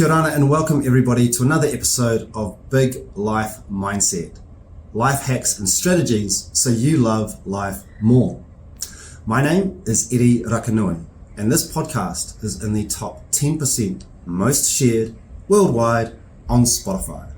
Kia ora and welcome everybody to another episode of Big Life Mindset. Life hacks and strategies so you love life more. My name is Eri Rakanui and this podcast is in the top 10% most shared worldwide on Spotify.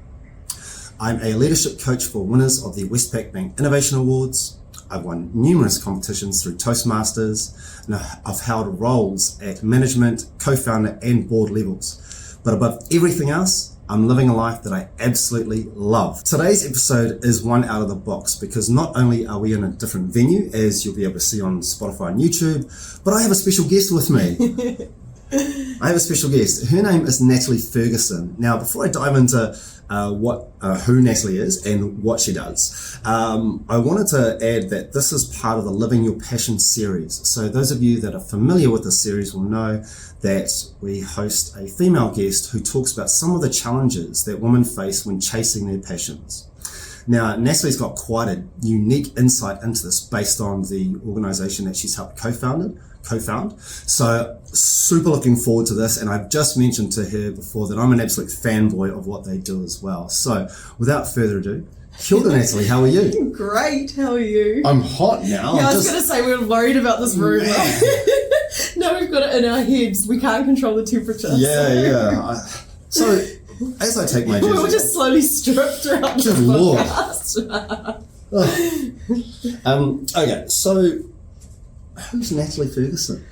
I'm a leadership coach for winners of the Westpac Bank Innovation Awards. I've won numerous competitions through Toastmasters and I've held roles at management, co-founder and board levels. But above everything else, I'm living a life that I absolutely love. Today's episode is one out of the box because not only are we in a different venue, as you'll be able to see on Spotify and YouTube, but I have a special guest with me. I have a special guest. Her name is Natalie Ferguson. Now, before I dive into who Natalie is and what she does, I wanted to add that this is part of the Living Your Passion series. So those of you that are familiar with this series will know that we host a female guest who talks about some of the challenges that women face when chasing their passions. Now, Natalie's got quite a unique insight into this based on the organization that she's helped co-found. So super looking forward to this. And I've just mentioned to her before that I'm an absolute fanboy of what they do as well. So without further ado, kia ora, Natalie, how are you? Great, how are you? I'm hot now. Yeah, I was going to say we were worried about this room. Now we've got it in our heads. We can't control the temperature. Yeah. So as I take my jersey we'll just slowly strip throughout Good the Lord. podcast. Okay, so who's Natalie Ferguson?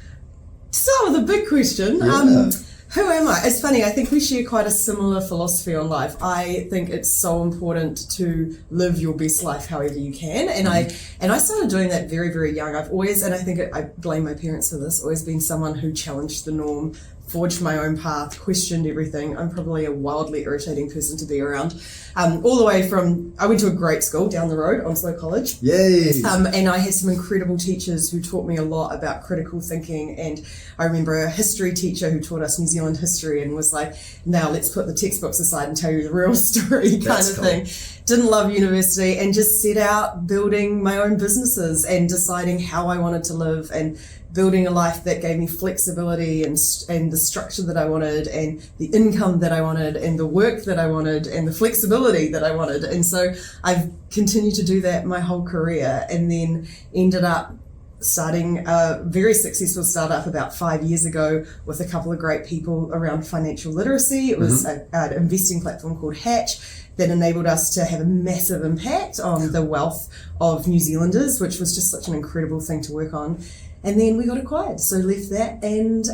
So, the big question, Yeah. who am I? It's funny, I think we share quite a similar philosophy on life. I think it's so important to live your best life however you can. And I started doing that very, very young. I've always, and I think I blame my parents for this, always been someone who challenged the norm, forged my own path, questioned everything. I'm probably a wildly irritating person to be around. All the way from, I went to a great school down the road, Onslow College. Yay! And I had some incredible teachers who taught me a lot about critical thinking. And I remember a history teacher who taught us New Zealand history and was like, now let's put the textbooks aside and tell you the real story kind of thing. Didn't love university and just set out building my own businesses and deciding how I wanted to live and building a life that gave me flexibility and the structure that I wanted and the income that I wanted and the work that I wanted and the flexibility that I wanted. And so I've continued to do that my whole career and then ended up starting a very successful startup about 5 years ago with a couple of great people around financial literacy. It was an investing platform called Hatch that enabled us to have a massive impact on the wealth of New Zealanders, which was just such an incredible thing to work on. And then we got acquired, so left that and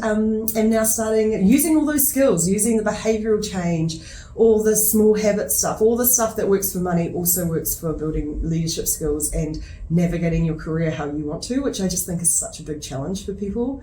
now starting using all those skills, using the behavioural change, all the small habit stuff, all the stuff that works for money also works for building leadership skills and navigating your career how you want to, which I just think is such a big challenge for people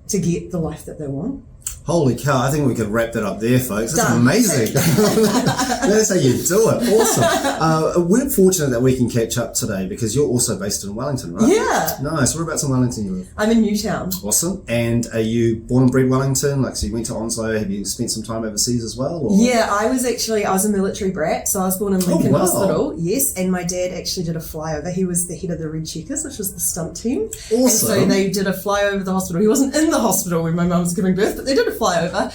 to get the life that they want. Holy cow, I think we could wrap that up there, folks. That's Done. Amazing. That's how you do it. Awesome. We're fortunate that we can catch up today because you're also based in Wellington, right? Yeah. Nice. Whereabouts in Wellington you live? I'm in Newtown. Awesome. And are you born and bred Wellington? Like, so you went to Onslow. Have you spent some time overseas as well? Or? Yeah, I was a military brat, so I was born in Lincoln wow. Hospital, yes, and my dad actually did a flyover. He was the head of the Red Checkers, which was the stunt team. Awesome. And so they did a flyover of the hospital. He wasn't in the hospital when my mum was giving birth, but they did a flyover.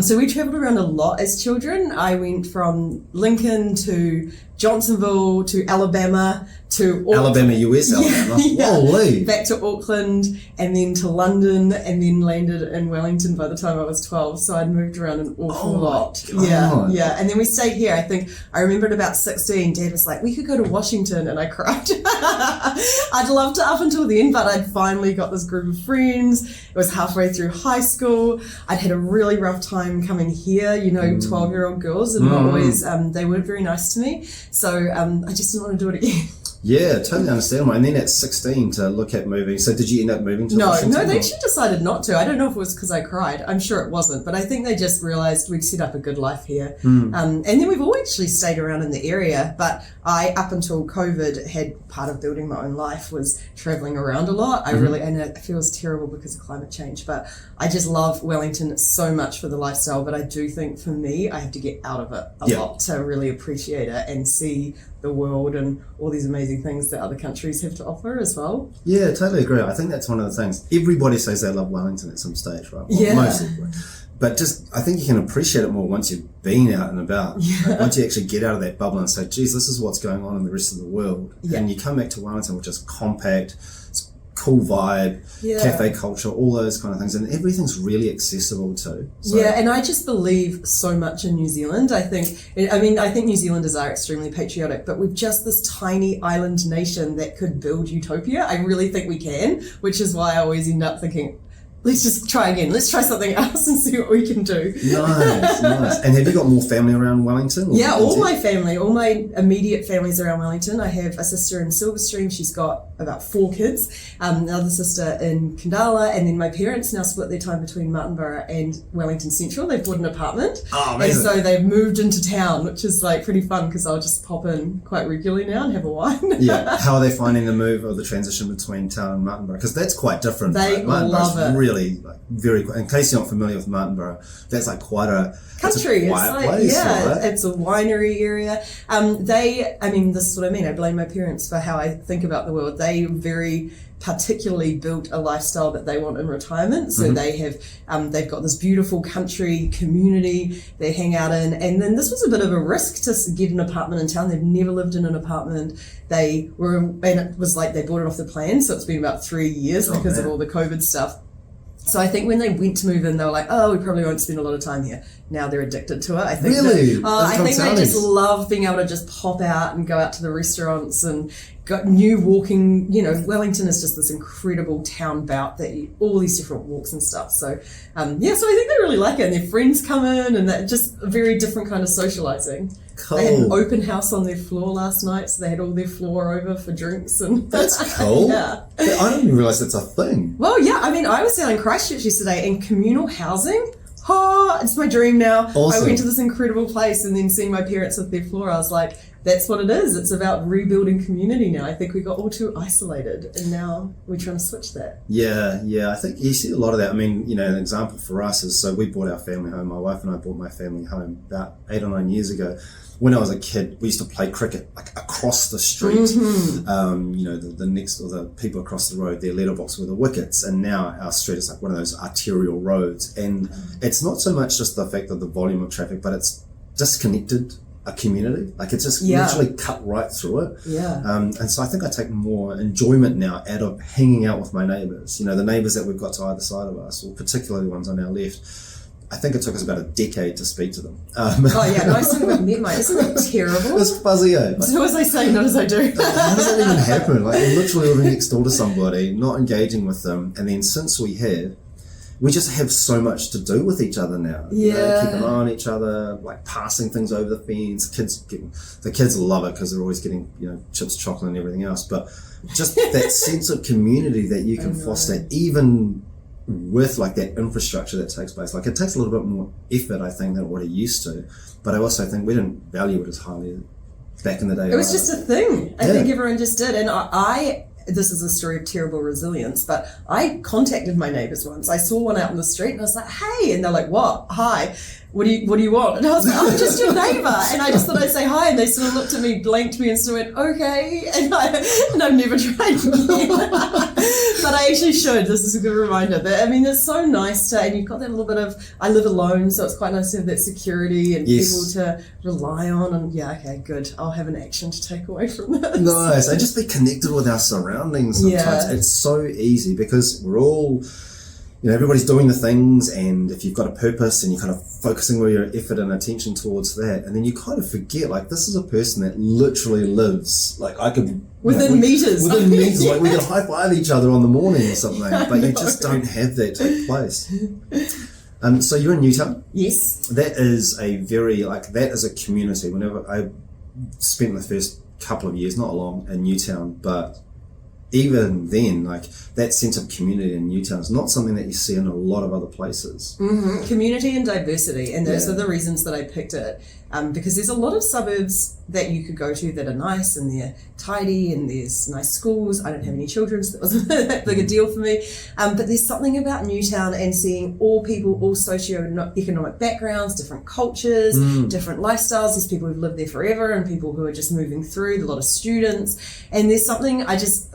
So we travelled around a lot as children. I went from Lincoln to Johnsonville to Alabama to Alabama, US, Alabama. Yeah. Holy. Back to Auckland and then to London and then landed in Wellington by the time I was 12. So I'd moved around an awful lot. Yeah. And then we stayed here. I remember at about 16, Dad was like, we could go to Washington, and I cried. I'd loved it up until then, but I'd finally got this group of friends. It was halfway through high school. I'd had a really rough time coming here, 12-year-old girls and not always, they weren't very nice to me. So I just didn't want to do it again. Yeah, totally understandable. And then at 16 to look at moving. So did you end up moving to Washington? No, they actually decided not to. I don't know if it was because I cried. I'm sure it wasn't. But I think they just realised we'd set up a good life here. And then we've all actually stayed around in the area. But I, up until COVID, had part of building my own life was travelling around a lot. And it feels terrible because of climate change. But I just love Wellington so much for the lifestyle. But I do think for me, I have to get out of it a lot to really appreciate it and see the world and all these amazing things that other countries have to offer as well. Yeah, totally agree. I think that's one of the things. Everybody says they love Wellington at some stage, right? Well, yeah. Most everybody. But just, I think you can appreciate it more once you've been out and about. Yeah. Like once you actually get out of that bubble and say, geez, this is what's going on in the rest of the world. Yeah. And you come back to Wellington, which is compact, it's cool vibe, Yeah. cafe culture, all those kind of things. And everything's really accessible too. So, Yeah, and I just believe so much in New Zealand. I think New Zealanders are extremely patriotic, but we've just this tiny island nation that could build utopia. I really think we can, which is why I always end up thinking, let's just try again. Let's try something else and see what we can do. Nice. And have you got more family around Wellington? Yeah, all my family, all my immediate family's around Wellington. I have a sister in Silverstream. She's got about 4 kids. Another sister in Kandala, and then my parents now split their time between Martinborough and Wellington Central. They've bought an apartment. Oh, amazing. And so they've moved into town, which is like pretty fun because I'll just pop in quite regularly now and have a wine. Yeah. How are they finding the move or the transition between town and Martinborough? Because that's quite different. They love it. Really, like, very, in case you're not familiar with Martinborough, that's like quite a country. It's a quiet place, right? It's a winery area. This is what I mean. I blame my parents for how I think about the world. They very particularly built a lifestyle that they want in retirement. So they have, they've got this beautiful country community they hang out in. And then this was a bit of a risk to get an apartment in town. They've never lived in an apartment. And it was like they bought it off the plan. So it's been about 3 years because of all the COVID stuff. So I think when they went to move in, they were like, oh, we probably won't spend a lot of time here. Now they're addicted to it. I think really? I think they just love being able to just pop out and go out to the restaurants and got new walking, Wellington is just this incredible town bout that all these different walks and stuff. So, so I think they really like it, and their friends come in, and that just a very different kind of socializing. Cool. They had an open house on their floor last night, so they had all their floor over for drinks. And that's cool. Yeah. I didn't even realise that's a thing. Well, yeah, I was down in Christchurch yesterday, and communal housing, it's my dream now. Awesome. I went to this incredible place, and then seeing my parents with their floor, I was like, that's what it is. It's about rebuilding community now. I think we got all too isolated, and now we're trying to switch that. Yeah. I think you see a lot of that. I mean, an example for us is, so we bought our family home. My wife and I bought my family home about 8 or 9 years ago. When I was a kid, we used to play cricket like across the street. The next, or the people across the road, their letterbox were the wickets, and now our street is like one of those arterial roads. And it's not so much just the fact of the volume of traffic, but it's disconnected a community. Like it's just literally cut right through it. Yeah. And so I think I take more enjoyment now out of hanging out with my neighbours. The neighbours that we've got to either side of us, or particularly the ones on our left. I think it took us about a decade to speak to them. I still haven't met mine. Isn't that terrible? It's fuzzy, eh? Do as I say, not as I do. How does that even happen? Like, we're literally living next door to somebody, not engaging with them, and then since we just have so much to do with each other now. Yeah. Keep an eye on each other, like passing things over the fence. The kids love it because they're always getting, chips, chocolate, and everything else. But just that sense of community that you can foster, even with like that infrastructure that takes place. Like it takes a little bit more effort, I think, than what it used to. But I also think we didn't value it as highly back in the day. It was just a thing. I think everyone just did. And this is a story of terrible resilience, but I contacted my neighbours once. I saw one out in the street and I was like, hey, and they're like, what? Hi. What do you want? And I was like, I'm just your neighbour. And I just thought I'd say hi. And they sort of looked at me, blanked me, and sort of went, okay. And I've never tried again. But I actually should. This is a good reminder. But it's so nice and you've got that little bit of, I live alone, so it's quite nice to have that security and people to rely on. And okay, good. I'll have an action to take away from this. Nice. And just be connected with our surroundings sometimes. Yeah. It's so easy because we're all, everybody's doing the things, and if you've got a purpose and you're kind of focusing all your effort and attention towards that, and then you kind of forget, like, this is a person that literally lives, like, I could... Within meters. Within meters, like, we could high-five each other on the morning or something, but you just don't have that take place. So you're in Newtown? Yes. That is that is a community. Whenever I spent the first couple of years, not long, in Newtown, but... even then, like that sense of community in Newtown is not something that you see in a lot of other places. Mm-hmm. Community and diversity, and those are the reasons that I picked it. because there's a lot of suburbs that you could go to that are nice and they're tidy and there's nice schools. I don't have any children, so that wasn't that big a deal for me. But there's something about Newtown and seeing all people, all socio-economic backgrounds, different cultures, different lifestyles. There's people who've lived there forever and people who are just moving through, a lot of students. And there's something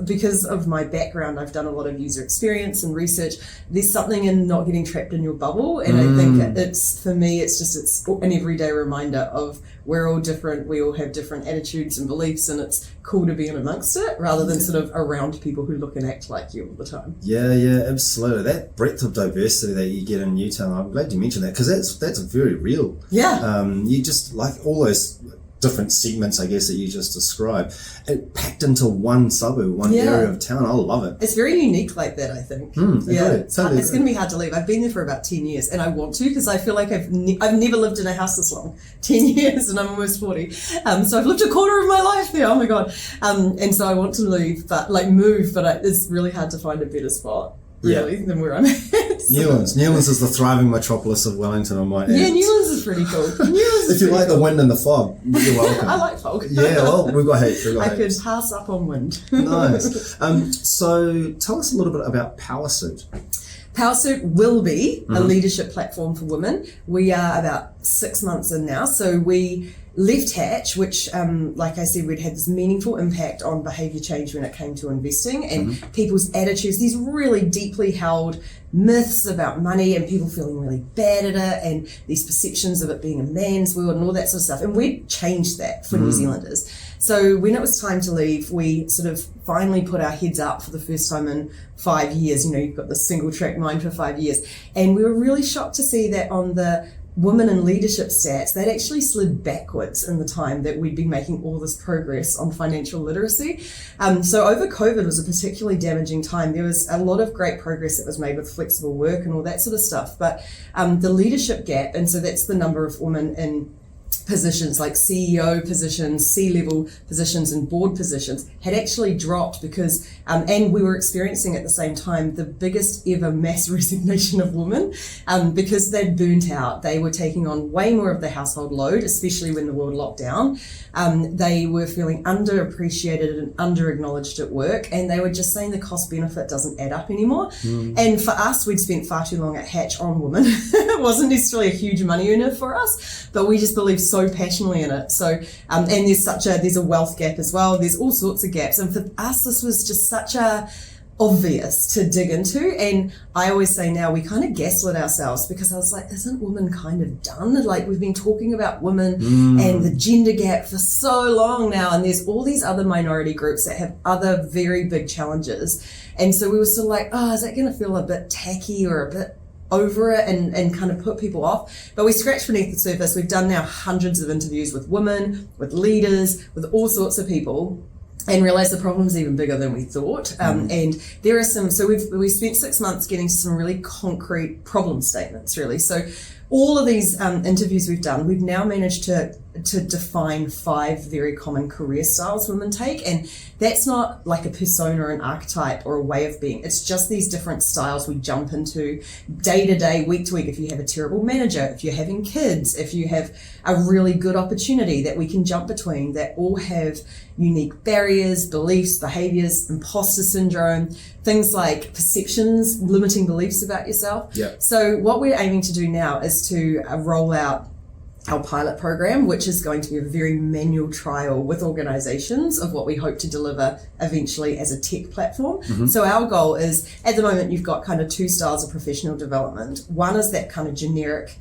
because of my background, I've done a lot of user experience and research. There's something in not getting trapped in your bubble. And I think for me, it's an everyday reminder of we're all different, we all have different attitudes and beliefs, and it's cool to be in amongst it rather than sort of around people who look and act like you all the time. Yeah, absolutely. That breadth of diversity that you get in Newtown, I'm glad you mentioned that, because that's very real. Yeah. You just like all those different segments, I guess, that you just described, it packed into one suburb, one area of town. I love it. It's very unique like that, I think. It's going to be hard to leave. I've been there for about 10 years and I want to, because I feel like I've never lived in a house this long. 10 years and I'm almost 40. So I've lived a quarter of my life there. Oh my God. And so I want to leave, but it's really hard to find a better spot. Really, than where I'm at. Newlands is the thriving metropolis of Wellington, I might add. Yeah, Newlands is pretty cool. If you like the wind and the fog, you're welcome. I like fog. Yeah, well, we've got heaps. I could pass up on wind. Nice. So tell us a little bit about Powrsuit. Powrsuit will be a leadership platform for women. We are about 6 months in now, so we left Hatch, which, like I said, we'd had this meaningful impact on behaviour change when it came to investing and people's attitudes, these really deeply held myths about money and people feeling really bad at it and these perceptions of it being a man's world and all that sort of stuff. And we'd changed that for New Zealanders. So when it was time to leave, we sort of finally put our heads up for the first time in 5 years. You know, you've got this single track mind for 5 years. And we were really shocked to see that on the women in leadership stats, they'd actually slid backwards in the time that we'd been making all this progress on financial literacy. So over COVID was a particularly damaging time. There was a lot of great progress that was made with flexible work and all that sort of stuff. But the leadership gap, and so that's the number of women in positions like CEO positions, C-level positions and board positions had actually dropped because, and we were experiencing at the same time the biggest ever mass resignation of women because they'd burnt out. They were taking on way more of the household load, especially when the world locked down. They were feeling underappreciated and under-acknowledged at work, and they were just saying the cost benefit doesn't add up anymore. And for us, we'd spent far too long at Hatch on women. It wasn't necessarily a huge money earner for us, but we just believed so passionately in it. So, and there's a wealth gap as well. There's all sorts of gaps. And for us, this was just such a obvious to dig into. And I always say now we kind of gaslit ourselves because I was like, isn't women kind of done? Like we've been talking about women and the gender gap for so long now. And there's all these other minority groups that have other very big challenges. And so we were sort of like, oh, is that going to feel a bit tacky or a bit over it and kind of put people off? But we scratched beneath the surface. We've done now hundreds of interviews with women, with leaders, with all sorts of people, and realized the problem's even bigger than we thought. And there are so we spent 6 months getting some really concrete problem statements, really. So all of these interviews we've done, we've now managed to define 5 very common career styles women take. And that's not like a persona or an archetype or a way of being. It's just these different styles we jump into day to day, week to week. If you have a terrible manager, if you're having kids, if you have a really good opportunity that we can jump between, that all have unique barriers, beliefs, behaviors, imposter syndrome, things like perceptions, limiting beliefs about yourself. Yep. So what we're aiming to do now is to roll out our pilot program, which is going to be a very manual trial with organizations of what we hope to deliver eventually as a tech platform. So our goal is, at the moment, you've got kind of 2 styles of professional development. One is that kind of generic,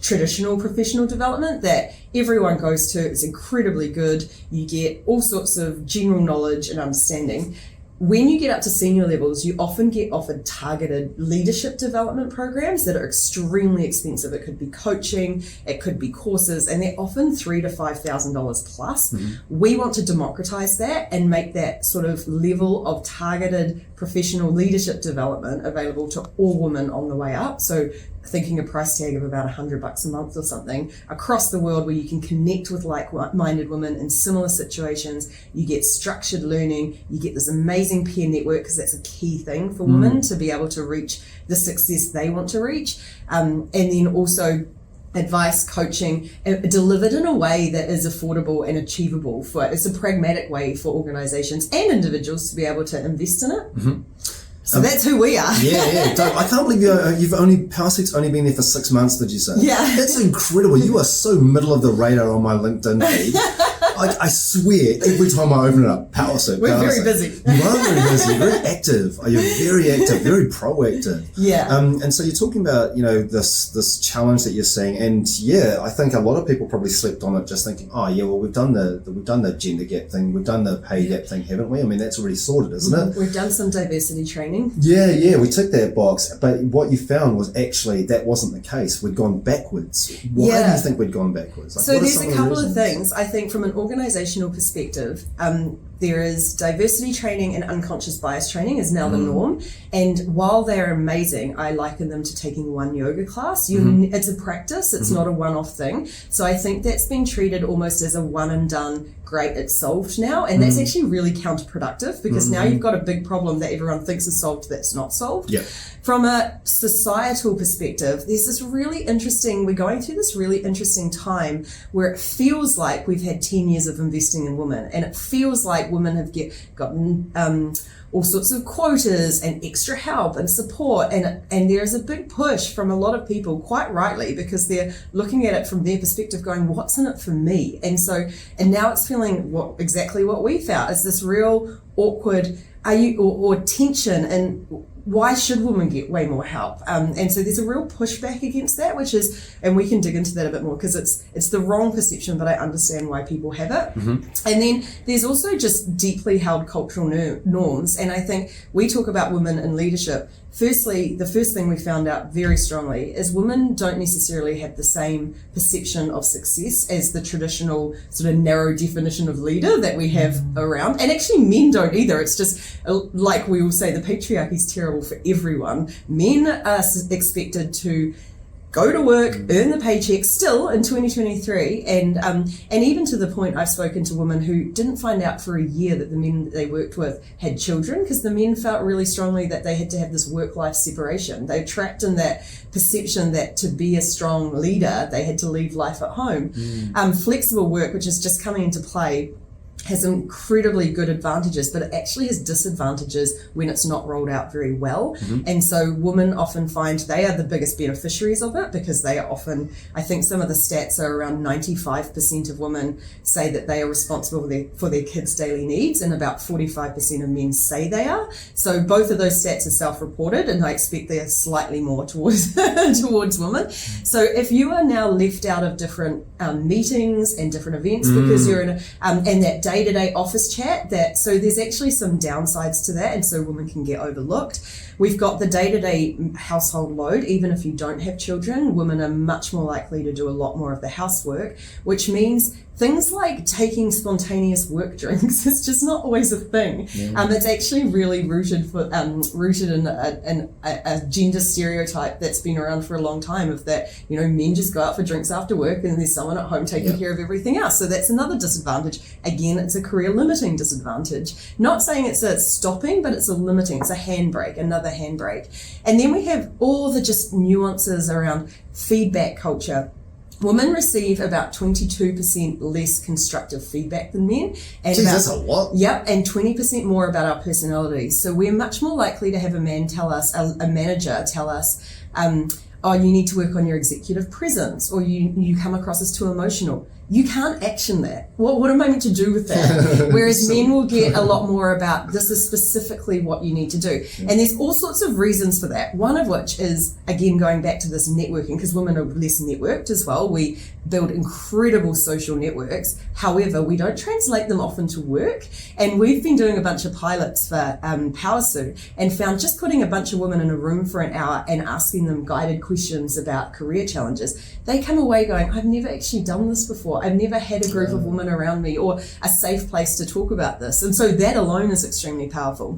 traditional professional development that everyone goes to. It's incredibly good. You get all sorts of general knowledge and understanding. When you get up to senior levels, you often get offered targeted leadership development programs that are extremely expensive. It could be coaching, it could be courses, and they're often $3,000 to $5,000 plus. We want to democratize that and make that sort of level of targeted professional leadership development available to all women on the way up. So thinking a price tag of about $100 a month or something across the world, where you can connect with like-minded women in similar situations. You get structured learning, you get this amazing peer network, because that's a key thing for women to be able to reach the success they want to reach. And then also advice, coaching, delivered in a way that is affordable and achievable. It's a pragmatic way for organizations and individuals to be able to invest in it. Mm-hmm. So that's who we are. Yeah. I can't believe Powrsuit's only been there for 6 months, did you say? Yeah. That's incredible. You are so middle of the radar on my LinkedIn feed. I swear, every time I open it up, Powrsuit. We're very busy. You are very busy, very active. You're very active, very proactive. Yeah. And so you're talking about, this challenge that you're seeing, and I think a lot of people probably slept on it, just thinking, we've done the gender gap thing, we've done the pay gap thing, haven't we? I mean, that's already sorted, isn't it? We've done some diversity training. Yeah, we ticked that box, but what you found was actually that wasn't the case. We'd gone backwards. Why do you think we'd gone backwards? So there's a couple of things. I think from an organizational perspective, there is diversity training and unconscious bias training is now the norm. And while they're amazing, I liken them to taking one yoga class. It's a practice. It's not a one-off thing. So I think that's been treated almost as a one and done. Great, it's solved now. And that's actually really counterproductive, because now you've got a big problem that everyone thinks is solved that's not solved. Yeah. From a societal perspective, we're going through this really interesting time where it feels like we've had 10 years of investing in women, and it feels like women have gotten all sorts of quotas and extra help and support, and there's a big push from a lot of people, quite rightly, because they're looking at it from their perspective going, what's in it for me? And now it's feeling exactly what we felt, is this real awkward or tension, and why should women get way more help? And so there's a real pushback against that, and we can dig into that a bit more, because it's the wrong perception, but I understand why people have it. And then there's also just deeply held cultural norms. And I think we talk about women in leadership. Firstly, the first thing we found out very strongly is women don't necessarily have the same perception of success as the traditional sort of narrow definition of leader that we have around. And actually men don't either. It's just like we will say, the patriarchy is terrible for everyone. Men are expected to go to work, earn the paycheck still in 2023, and even to the point I've spoken to women who didn't find out for a year that the men that they worked with had children, because the men felt really strongly that they had to have this work-life separation. They were trapped in that perception that to be a strong leader, they had to leave life at home. Flexible work, which is just coming into play, has incredibly good advantages, but it actually has disadvantages when it's not rolled out very well. And so women often find they are the biggest beneficiaries of it, because they are often, I think some of the stats are around 95% of women say that they are responsible for their kids' daily needs, and about 45% of men say they are. So both of those stats are self-reported, and I expect they are slightly more towards women. So if you are now left out of different meetings and different events because you're in and that day-to-day office chat, so there's actually some downsides to that, and so women can get overlooked. We've got the day-to-day household load. Even if you don't have children, women are much more likely to do a lot more of the housework, which means things like taking spontaneous work drinks is just not always a thing. It's actually really rooted in a gender stereotype that's been around for a long time, of that, men just go out for drinks after work and there's someone at home taking care of everything else. So that's another disadvantage. Again, it's a career limiting disadvantage. Not saying it's a stopping, but it's a limiting. It's a handbrake, another handbrake. And then we have all the just nuances around feedback culture. Women receive about 22% less constructive feedback than men. And that's a lot. Yep, and 20% more about our personalities. So we're much more likely to have a manager tell us, you need to work on your executive presence, or you come across as too emotional. You can't action that. What am I meant to do with that? Whereas men will get a lot more about, this is specifically what you need to do. And there's all sorts of reasons for that. One of which is, again, going back to this networking, because women are less networked as well. We build incredible social networks. However, we don't translate them often to work. And we've been doing a bunch of pilots for Powrsuit, and found just putting a bunch of women in a room for an hour and asking them guided questions about career challenges, they come away going, I've never actually done this before. I've never had a group of women around me, or a safe place to talk about this. And so that alone is extremely powerful.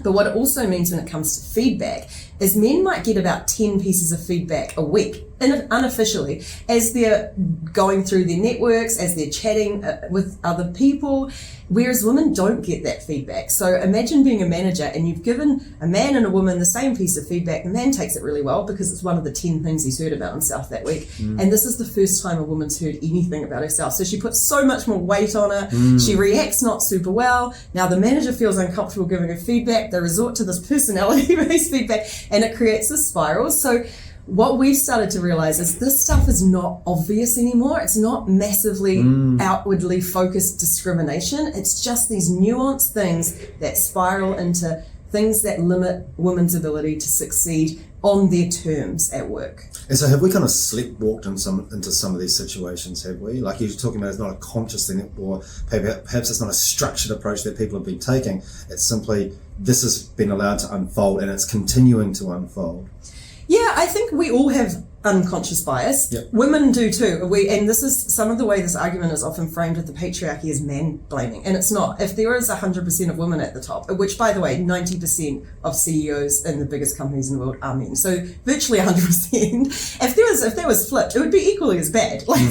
But what it also means when it comes to feedback is men might get about 10 pieces of feedback a week. unofficially, as they're going through their networks, as they're chatting with other people, whereas women don't get that feedback. So imagine being a manager and you've given a man and a woman the same piece of feedback. The man takes it really well because it's one of the 10 things he's heard about himself that week. And this is the first time a woman's heard anything about herself. So she puts so much more weight on it. She reacts not super well. Now the manager feels uncomfortable giving her feedback. They resort to this personality-based feedback and it creates a spiral. So what we've started to realize is this stuff is not obvious anymore. It's not massively outwardly focused discrimination. It's just these nuanced things that spiral into things that limit women's ability to succeed on their terms at work. And so have we kind of sleepwalked into some of these situations, have we? Like you're talking about, it's not a conscious thing, or perhaps it's not a structured approach that people have been taking. It's simply, this has been allowed to unfold and it's continuing to unfold. Yeah, I think we all have unconscious bias. Yep. Women do too. And this is some of the way this argument is often framed with the patriarchy as man blaming. And it's not. If there is 100% of women at the top, which by the way, 90% of CEOs in the biggest companies in the world are men. So virtually 100%. If there was flipped, it would be equally as bad. Like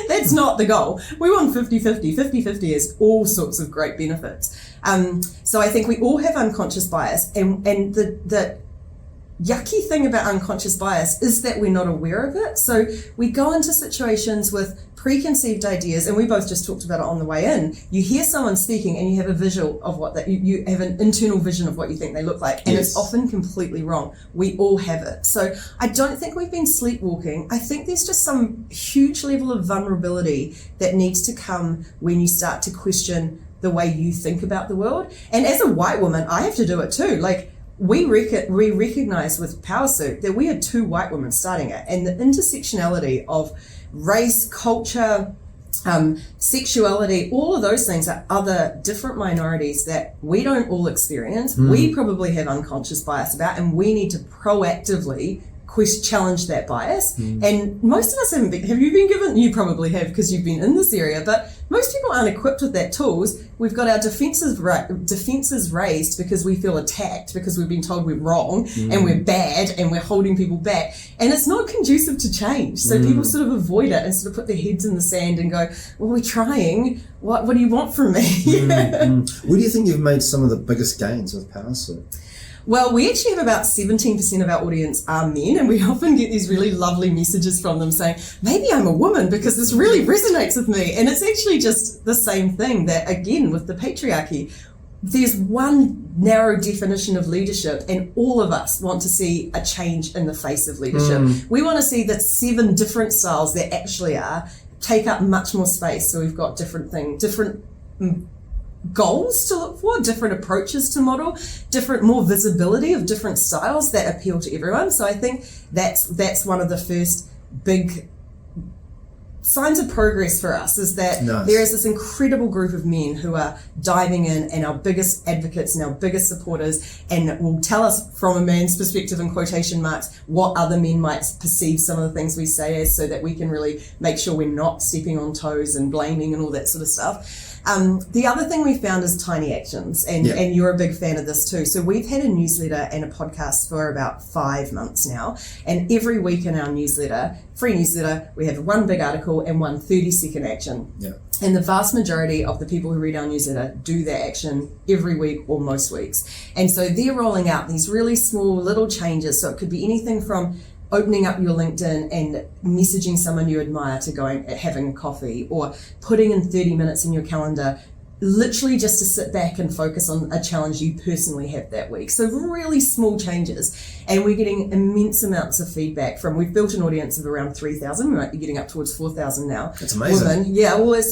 that's not the goal. We want 50-50. 50-50 has all sorts of great benefits. So I think we all have unconscious bias, and the yucky thing about unconscious bias is that we're not aware of it. So we go into situations with preconceived ideas, and we both just talked about it on the way in. You hear someone speaking and you have a visual of what you have an internal vision of what you think they look like, and It's often completely wrong. We all have it. So I don't think we've been sleepwalking. I think there's just some huge level of vulnerability that needs to come when you start to question the way you think about the world. And as a white woman, I have to do it too. Like, we recognize with Powrsuit that we are 2 white women starting it, and the intersectionality of race, culture, sexuality, all of those things are other different minorities that we don't all experience. We probably have unconscious bias about, and we need to proactively challenge that bias. And most of us haven't been. Have you been given? You probably have, because you've been in this area, but most people aren't equipped with that tools. We've got our defenses raised because we feel attacked, because we've been told we're wrong and we're bad and we're holding people back, and it's not conducive to change. So people sort of avoid it and sort of put their heads in the sand and go, well, we're trying, what do you want from me? Where do you think you've made some of the biggest gains with Powrsuit? Well, we actually have about 17% of our audience are men, and we often get these really lovely messages from them saying, maybe I'm a woman because this really resonates with me. And it's actually just the same thing that, again, with the patriarchy, there's one narrow definition of leadership, and all of us want to see a change in the face of leadership. We want to see that 7 different styles there actually are take up much more space. So we've got different goals to look for, different approaches to model, more visibility of different styles that appeal to everyone. So I think that's one of the first big signs of progress for us, is that there is this incredible group of men who are diving in, and our biggest advocates and our biggest supporters, and will tell us from a man's perspective, in quotation marks, what other men might perceive some of the things we say as, so that we can really make sure we're not stepping on toes and blaming and all that sort of stuff. The other thing we found is tiny actions, and you're a big fan of this too. So we've had a newsletter and a podcast for about 5 months now, and every week in our newsletter, free newsletter, we have one big article and one 30-second action. And the vast majority of the people who read our newsletter do that action every week or most weeks. And so they're rolling out these really small little changes. So it could be anything from opening up your LinkedIn and messaging someone you admire to going having a coffee, or putting in 30 minutes in your calendar literally just to sit back and focus on a challenge you personally have that week. So really small changes. And we're getting immense amounts of feedback from, we've built an audience of around 3,000. We might be getting up towards 4,000 now. That's amazing. Women. Yeah, well, it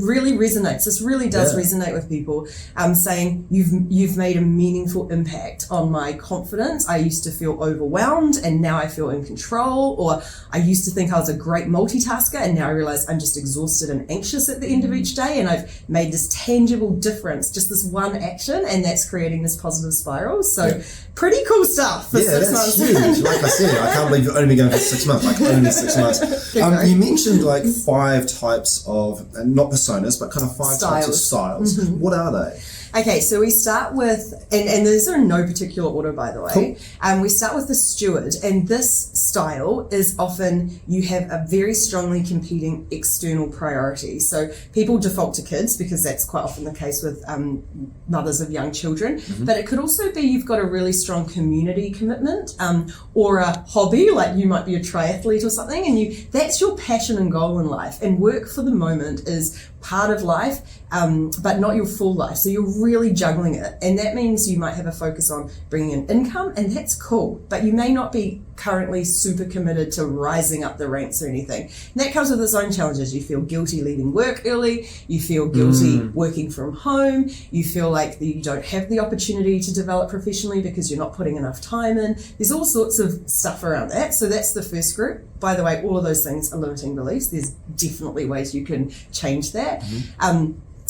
really resonates. This really does resonate with people, saying you've made a meaningful impact on my confidence. I used to feel overwhelmed and now I feel in control, or I used to think I was a great multitasker and now I realize I'm just exhausted and anxious at the end of each day, and I've made this tangible difference, just this one action, and that's creating this positive spiral. So pretty cool stuff for 6 months. Huge. Like I said, I can't believe you've only been going for 6 months, like only 6 months. You mentioned like 5 types of, not personas, but kind of 5 types of styles. What are they? Okay, so we start with, and these are in no particular order, by the way. Cool. We start with the steward, and this style is often you have a very strongly competing external priority. So people default to kids because that's quite often the case with mothers of young children. But it could also be you've got a really strong community commitment or a hobby, like you might be a triathlete or something, and that's your passion and goal in life. And work for the moment is part of life, but not your full life. So you're really juggling it. And that means you might have a focus on bringing in income, and that's cool. But you may not be currently super committed to rising up the ranks or anything. And that comes with its own challenges. You feel guilty leaving work early. You feel guilty working from home. You feel like you don't have the opportunity to develop professionally because you're not putting enough time in. There's all sorts of stuff around that. So that's the first group. By the way, all of those things are limiting beliefs. There's definitely ways you can change that.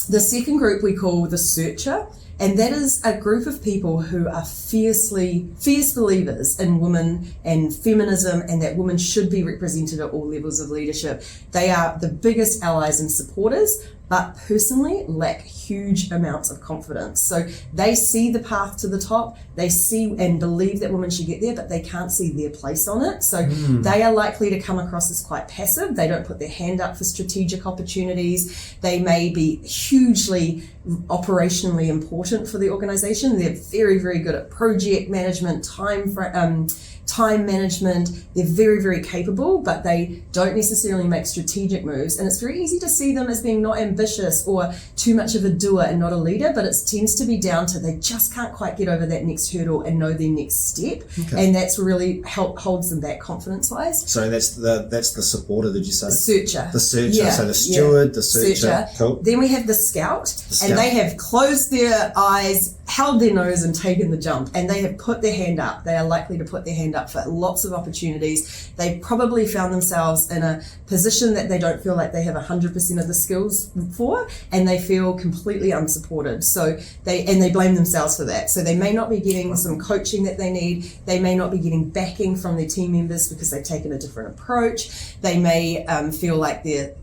The second group we call the searcher, and that is a group of people who are fierce believers in women and feminism, and that women should be represented at all levels of leadership. They are the biggest allies and supporters, but personally lack huge amounts of confidence. So they see the path to the top, they see and believe that women should get there, but they can't see their place on it. So they are likely to come across as quite passive. They don't put their hand up for strategic opportunities. They may be hugely operationally important for the organization. They're very, very good at project management, time management. They're very, very capable, but they don't necessarily make strategic moves. And it's very easy to see them as being not ambitious or too much of a doer and not a leader, but it tends to be down to they just can't quite get over that next hurdle and know their next step. And that's really holds them back confidence-wise. So that's the supporter, did you say? The searcher. The searcher. Yeah. So the steward, the searcher. Cool. Then we have the scout, and they have closed their eyes, held their nose, and taken the jump, and they have put their hand up. They are likely to put their hand up for lots of opportunities. They probably found themselves in a position that they don't feel like they have 100% of the skills for, and they feel completely unsupported. So they blame themselves for that. So they may not be getting some coaching that they need. They may not be getting backing from their team members because they've taken a different approach. They may feel like they're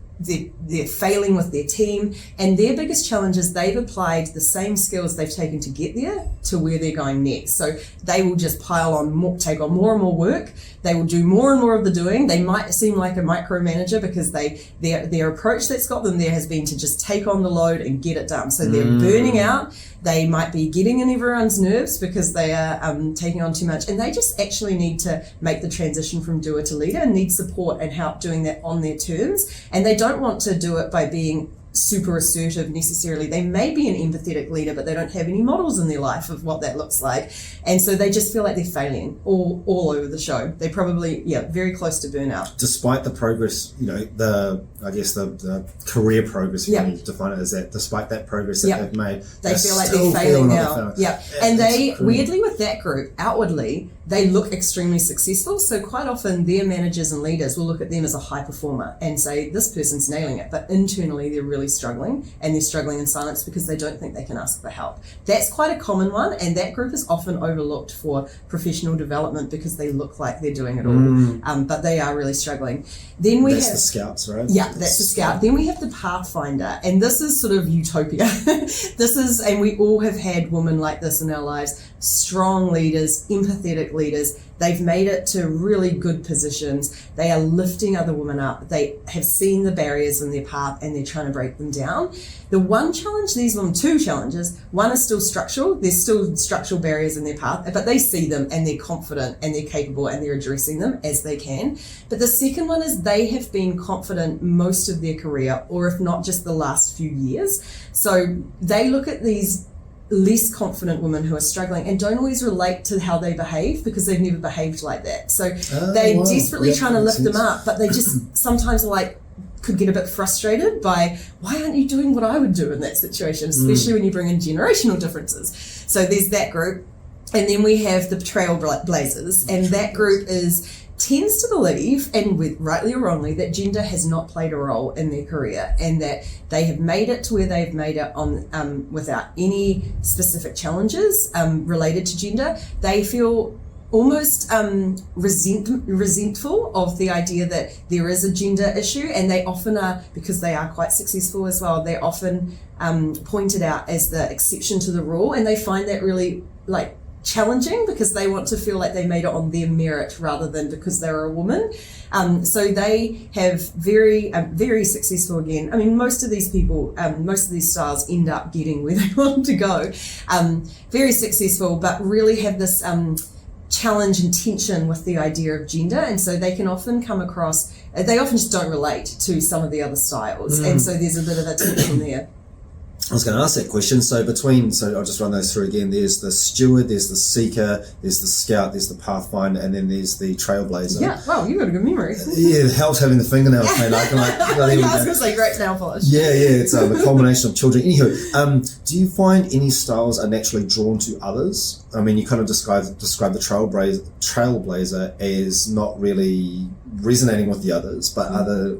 failing with their team, and their biggest challenge is they've applied the same skills they've taken to get there to where they're going next. So they will just take on more and more work. They will do more and more of the doing. They might seem like a micromanager because their approach that's got them there has been to just take on the load and get it done. So they're burning out. They might be getting in everyone's nerves because they are taking on too much, and they just actually need to make the transition from doer to leader and need support and help doing that on their terms. And they don't want to do it by being super assertive necessarily. They may be an empathetic leader, but they don't have any models in their life of what that looks like. And so they just feel like they're failing all over the show. They're probably, very close to burnout. Despite the progress, the career progress, if you need to define it as that, despite that progress that they've made, they feel like they're failing now. And they, weirdly with that group, outwardly, they look extremely successful. So quite often their managers and leaders will look at them as a high performer and say, this person's nailing it. But internally, they're really struggling, and they're struggling in silence because they don't think they can ask for help. That's quite a common one, and that group is often overlooked for professional development because they look like they're doing it all, but they are really struggling. Then that's the scouts, right? Yeah, that's the scout. Then we have the pathfinder, and this is sort of utopia. And we all have had women like this in our lives, strong leaders, empathetic leaders. They've made it to really good positions. They are lifting other women up. They have seen the barriers in their path and they're trying to break them down. The one challenge, these women, two challenges. One is still structural. There's still structural barriers in their path, but they see them and they're confident and they're capable and they're addressing them as they can. But the second one is they have been confident most of their career, or if not just the last few years. So they look at these less confident women who are struggling and don't always relate to how they behave because they've never behaved like that. So they're desperately trying to lift them up, but they just sometimes could get a bit frustrated by, why aren't you doing what I would do in that situation, especially when you bring in generational differences. So there's that group. And then we have the trailblazers, and that group tends to believe, and rightly or wrongly, that gender has not played a role in their career, and that they have made it to where they've made it on without any specific challenges related to gender. They feel almost resentful of the idea that there is a gender issue, and they often are, because they are quite successful as well, they're often pointed out as the exception to the rule, and they find that really like challenging because they want to feel like they made it on their merit rather than because they're a woman. So they have very successful again. I mean, most of these people, most of these styles end up getting where they want to go. Very successful, but really have this challenge and tension with the idea of gender, and so they can often come across, they often just don't relate to some of the other styles, and so there's a bit of a tension there. I was going to ask that question. So I'll just run those through again. There's the steward, there's the seeker, there's the scout, there's the pathfinder, and then there's the trailblazer. Yeah, wow, you've got a good memory. Yeah, it helps having the fingernails paint. I was going to say great nail polish. Yeah, it's a combination of children. Anywho, do you find any styles are naturally drawn to others? I mean, you kind of describe the trailblazer as not really resonating with the others, but are there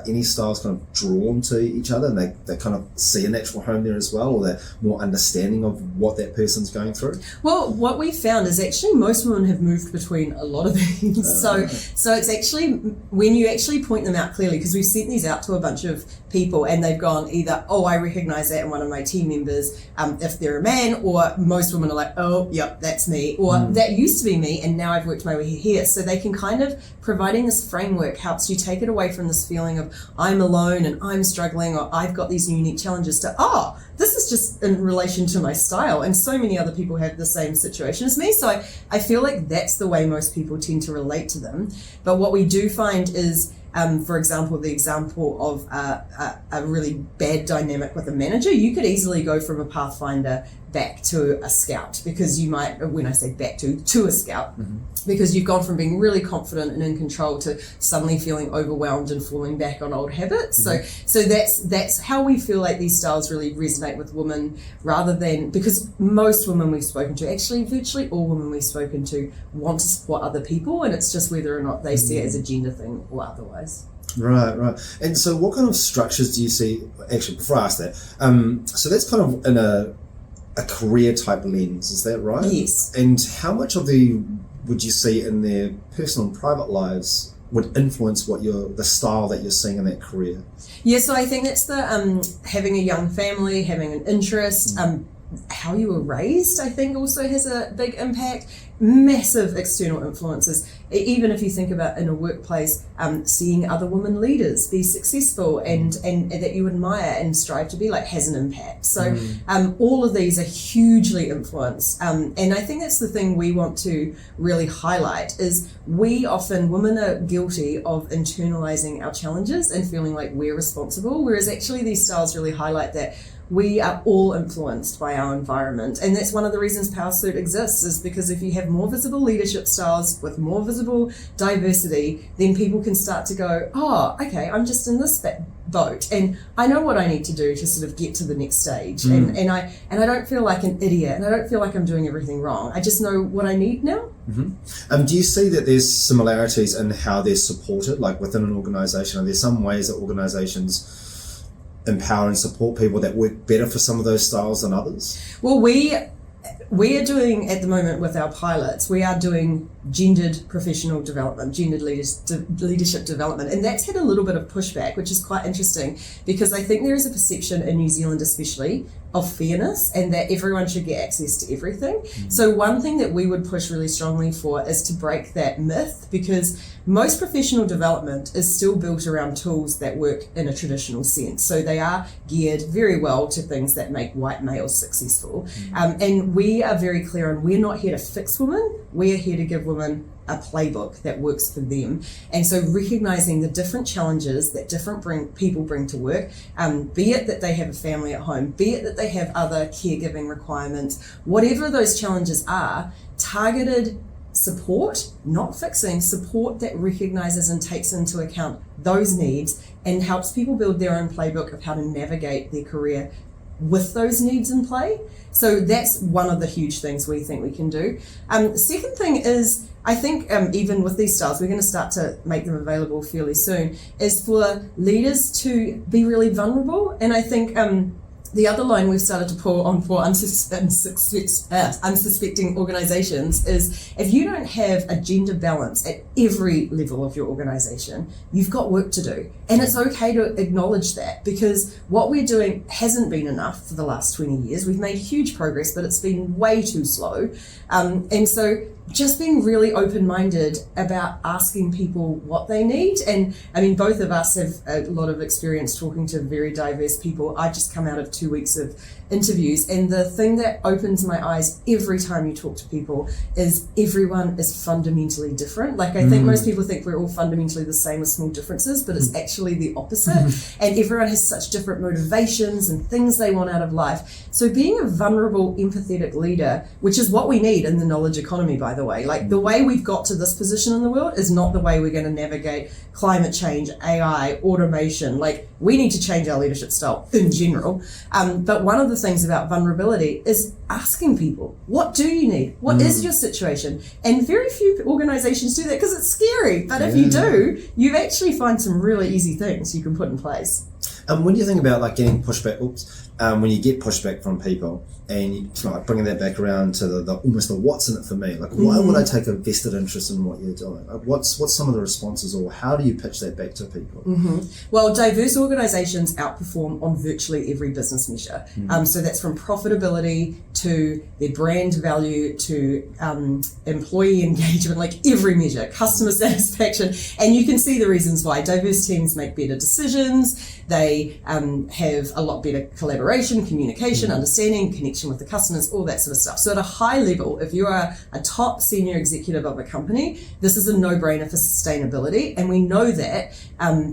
any styles kind of drawn to each other, and they kind of see a natural home there as well, or they're more understanding of what that person's going through? Well, what we found is actually most women have moved between a lot of these. So it's actually, when you actually point them out clearly, because we've sent these out to a bunch of people and they've gone either, oh, I recognize that in one of my team members, if they're a man, or most women are like, oh, yep, that's me, or that used to be me and now I've worked my way here. So they can kind of, providing this framework helps you take it away from this feeling of I'm alone and I'm struggling, or I've got these unique challenges, to, oh, this is just in relation to my style, and so many other people have the same situation as me. So I feel like that's the way most people tend to relate to them. But what we do find is, for example, the example of a really bad dynamic with a manager, you could easily go from a pathfinder back to a scout, because you might, when I say back to a scout, because you've gone from being really confident and in control to suddenly feeling overwhelmed and falling back on old habits. So that's how we feel like these styles really resonate with women, rather than, because most women we've spoken to, actually virtually all women we've spoken to, want to support other people, and it's just whether or not they see it as a gender thing or otherwise. Right. And so what kind of structures do you see, actually, before I ask that, so that's kind of in a career type lens, is that right? Yes. And how much of would you see in their personal and private lives would influence the style that you're seeing in that career? Yeah, so I think that's the having a young family, having an interest, how you were raised, I think also has a big impact. Massive external influences. Even if you think about in a workplace, seeing other women leaders be successful and that you admire and strive to be like, has an impact. So all of these are hugely influenced. And I think that's the thing we want to really highlight, is women are guilty of internalizing our challenges and feeling like we're responsible, whereas actually these styles really highlight that we are all influenced by our environment. And that's one of the reasons Powrsuit exists, is because if you have more visible leadership styles with more visible diversity, then people can start to go, oh, okay, I'm just in this boat and I know what I need to do to sort of get to the next stage. And I don't feel like an idiot, and I don't feel like I'm doing everything wrong. I just know what I need now. Do you see that there's similarities in how they're supported, like within an organization? Are there some ways that organizations empower and support people that work better for some of those styles than others? Well, we are doing, at the moment with our pilots, we are doing gendered professional development, gendered leadership development, and that's had a little bit of pushback, which is quite interesting, because I think there is a perception in New Zealand especially of fairness and that everyone should get access to everything. So one thing that we would push really strongly for is to break that myth, because most professional development is still built around tools that work in a traditional sense. So they are geared very well to things that make white males successful. And we are very clear on, we're not here to fix women, we are here to give women a playbook that works for them. And so recognizing the different challenges that different people bring to work, be it that they have a family at home, be it that they have other caregiving requirements, whatever those challenges are, targeted support, not fixing, support that recognizes and takes into account those needs and helps people build their own playbook of how to navigate their career with those needs in play. So that's one of the huge things we think we can do. Second thing is, I think even with these styles, we're going to start to make them available fairly soon, is for leaders to be really vulnerable. And I think The other line we've started to pull on for unsuspecting organizations is if you don't have a gender balance at every level of your organization, you've got work to do. And it's okay to acknowledge that, because what we're doing hasn't been enough for the last 20 years. We've made huge progress, but it's been way too slow. And so just being really open-minded about asking people what they need. And I mean, both of us have a lot of experience talking to very diverse people. I just come out of 2 weeks of interviews, and the thing that opens my eyes every time you talk to people is everyone is fundamentally different. Like, I think most people think we're all fundamentally the same with small differences, but it's actually the opposite. And everyone has such different motivations and things they want out of life. So being a vulnerable, empathetic leader, which is what we need in the knowledge economy, by the way, like the way we've got to this position in the world is not the way we're going to navigate climate change, AI, automation. Like, we need to change our leadership style in general. But one of the things about vulnerability is asking people, what do you need? What is your situation? And very few organizations do that because it's scary. But if you do, you actually find some really easy things you can put in place. When you think about like getting pushback, when you get pushback from people, and you like bringing that back around to the almost the what's in it for me, like why would I take a vested interest in what you're doing? Like, what's some of the responses, or how do you pitch that back to people? Well, diverse organizations outperform on virtually every business measure. So that's from profitability to their brand value to employee engagement, like every measure, customer satisfaction. And you can see the reasons why. Diverse teams make better decisions. They have a lot better collaboration, communication, understanding, connection with the customers, all that sort of stuff. So at a high level, if you are a top senior executive of a company, this is a no-brainer for sustainability. And we know that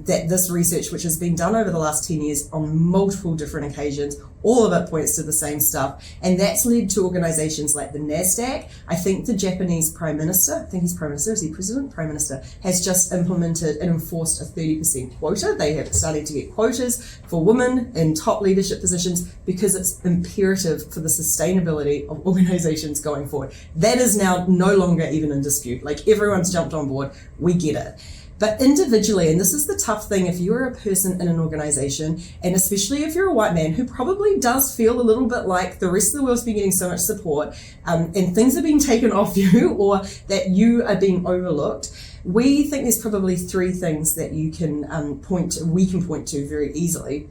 this research, which has been done over the last 10 years on multiple different occasions, all of it points to the same stuff. And that's led to organizations like the NASDAQ. I think the Japanese Prime Minister, is he President? Prime Minister, has just implemented and enforced a 30% quota. They have started to get quotas for women in top leadership positions because it's imperative for the sustainability of organizations going forward. That is now no longer even in dispute. Like, everyone's jumped on board. We get it. But individually, and this is the tough thing, if you're a person in an organization, and especially if you're a white man who probably does feel a little bit like the rest of the world's been getting so much support, and things are being taken off you, or that you are being overlooked, we think there's probably three things that we can point to very easily.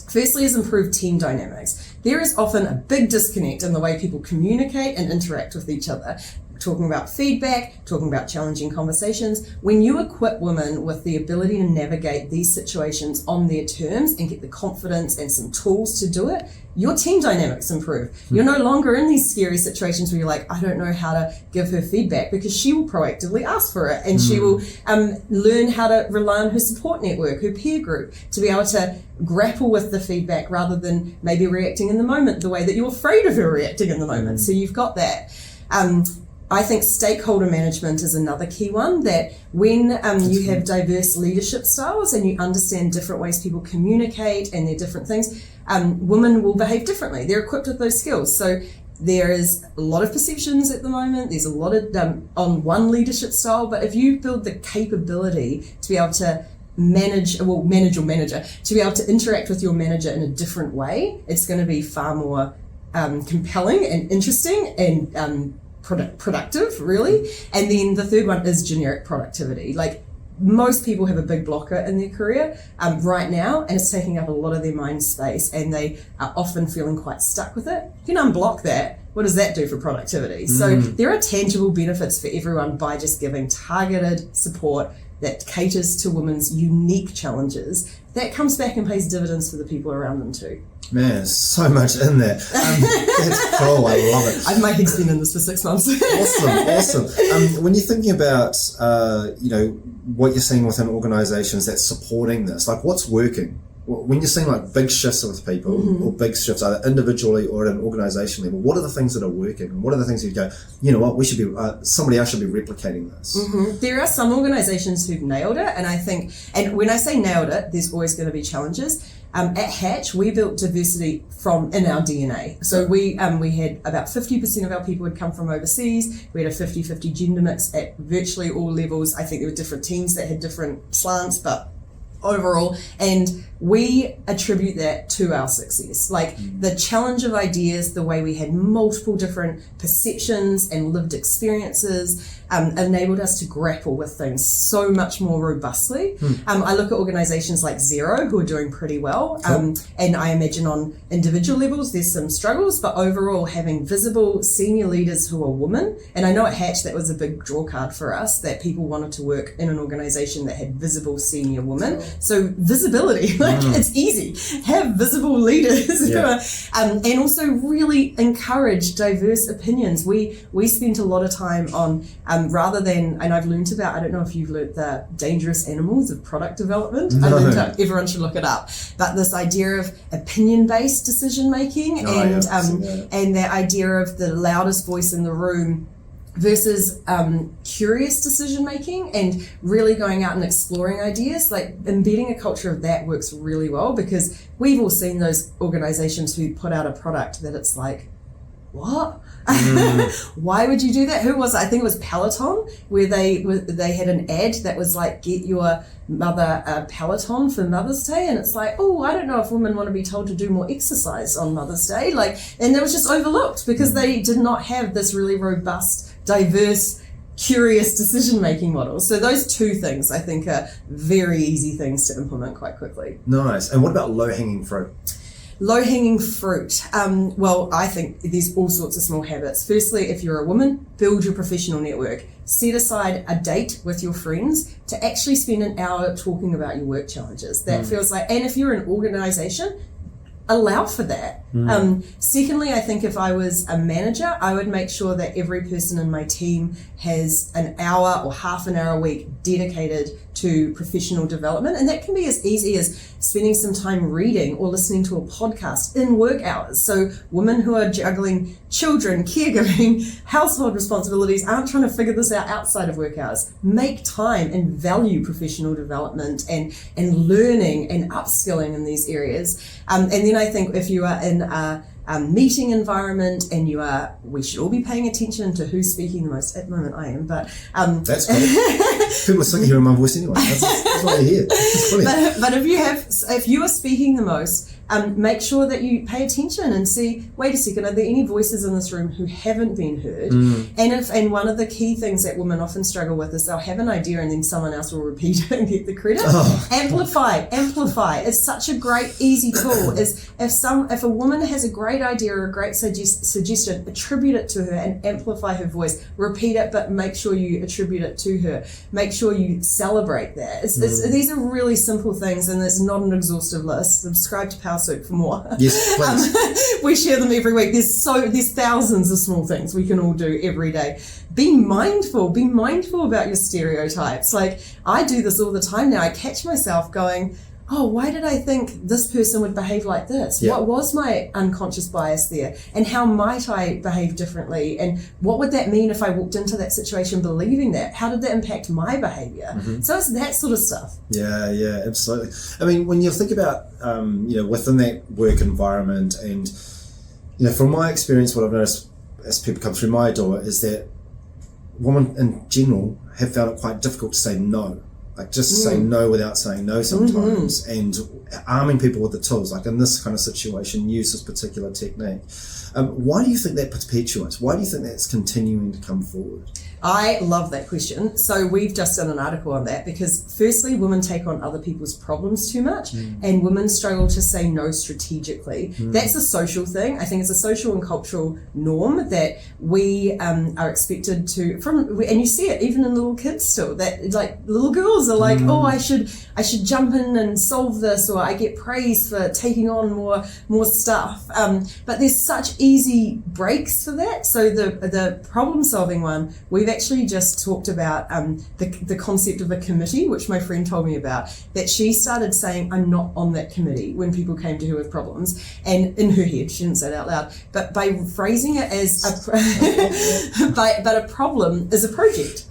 Firstly is improved team dynamics. There is often a big disconnect in the way people communicate and interact with each other. Talking about feedback, talking about challenging conversations. When you equip women with the ability to navigate these situations on their terms and get the confidence and some tools to do it, your team dynamics improve. You're no longer in these scary situations where you're like, I don't know how to give her feedback, because she will proactively ask for it, and she will learn how to rely on her support network, her peer group, to be able to grapple with the feedback rather than maybe reacting in the moment the way that you're afraid of her reacting in the moment. So you've got that. I think stakeholder management is another key one, that when you have diverse leadership styles and you understand different ways people communicate and their different things, women will behave differently. They're equipped with those skills. So there is a lot of perceptions at the moment. There's a lot of on one leadership style, but if you build the capability to be able to manage your manager, to be able to interact with your manager in a different way, it's going to be far more compelling and interesting and productive, really. And then the third one is generic productivity. Like, most people have a big blocker in their career right now, and it's taking up a lot of their mind space, and they are often feeling quite stuck with it. You can unblock that. What does that do for productivity? So there are tangible benefits for everyone by just giving targeted support that caters to women's unique challenges. That comes back and pays dividends for the people around them too. Man, there's so much in there. That's cool. I love it. My head's been in this for 6 months. Awesome. When you're thinking about, what you're seeing within organizations that's supporting this, like what's working? When you're seeing like big shifts with people, or big shifts either individually or at an organization level, what are the things that are working? And what are the things that you go, you know what, we should be, somebody else should be replicating this? There are some organizations who've nailed it, and I think, and when I say nailed it, there's always going to be challenges. At Hatch, we built diversity in our DNA. So we had about 50% of our people had come from overseas. We had a 50-50 gender mix at virtually all levels. I think there were different teams that had different slants, but overall, and we attribute that to our success. Like the challenge of ideas, the way we had multiple different perceptions and lived experiences enabled us to grapple with things so much more robustly. I look at organizations like Xero who are doing pretty well, and I imagine on individual levels there's some struggles, but overall having visible senior leaders who are women, and I know at Hatch that was a big draw card for us, that people wanted to work in an organization that had visible senior women. So visibility, like it's easy. Have visible leaders who are, and also really encourage diverse opinions. We spent a lot of time on rather than, and I've learned about, I don't know if you've learned the dangerous animals of product development. No. Everyone should look it up. But this idea of opinion-based decision making and that idea of the loudest voice in the room versus curious decision making and really going out and exploring ideas. Like embedding a culture of that works really well, because we've all seen those organizations who put out a product that it's like, what? Why would you do that? Who was it? I think it was Peloton, where they had an ad that was like, get your mother a Peloton for Mother's Day, and it's like, oh, I don't know if women want to be told to do more exercise on Mother's Day, like, and that was just overlooked because they did not have this really robust, diverse, curious decision-making model. So those two things I think are very easy things to implement quite quickly. Nice. And what about low-hanging fruit? Low-hanging fruit. Well, I think there's all sorts of small habits. Firstly, if you're a woman, build your professional network. Set aside a date with your friends to actually spend an hour talking about your work challenges. That feels like, and if you're an organization, allow for that. Secondly, I think if I was a manager, I would make sure that every person in my team has an hour or half an hour a week dedicated to professional development. And that can be as easy as spending some time reading or listening to a podcast in work hours. So women who are juggling children, caregiving, household responsibilities aren't trying to figure this out outside of work hours. Make time and value professional development and learning and upskilling in these areas. And then I think if you are in a meeting environment and we should all be paying attention to who's speaking the most. At the moment I am, but that's cool. People are sick of hearing my voice anyway. That's what I hear. But if you are speaking the most, make sure that you pay attention and see, wait a second, are there any voices in this room who haven't been heard? And one of the key things that women often struggle with is they'll have an idea and then someone else will repeat it and get the credit. Amplify. It's such a great, easy tool. Is if a woman has a great idea or a great suggestion, attribute it to her and amplify her voice. Repeat it, but make sure you attribute it to her. Make sure you celebrate that. These are really simple things, and it's not an exhaustive list. Subscribe to Powrsuit for more. Yes, please. We share them every week. There's thousands of small things we can all do every day. Be mindful about your stereotypes. Like, I do this all the time now. I catch myself going, oh, why did I think this person would behave like this? Yeah. What was my unconscious bias there? And how might I behave differently? And what would that mean if I walked into that situation believing that? How did that impact my behavior? So it's that sort of stuff. Yeah, absolutely. I mean, when you think about, within that work environment, and, from my experience, what I've noticed as people come through my door is that women in general have found it quite difficult to say no. Like just say no without saying no sometimes, and arming people with the tools, like in this kind of situation, use this particular technique. Why do you think that perpetuates? Why do you think that's continuing to come forward? I love that question. So we've just done an article on that because firstly, women take on other people's problems too much and women struggle to say no strategically. That's a social thing. I think it's a social and cultural norm that we are expected to, and you see it even in little kids still, that like little girls are like, oh, I should jump in and solve this, or I get praised for taking on more stuff. But there's such easy breaks for that. So the problem solving one, we've actually just talked about the concept of a committee, which my friend told me about, that she started saying, I'm not on that committee when people came to her with problems. And in her head, she didn't say it out loud, but by phrasing it as but a problem is a project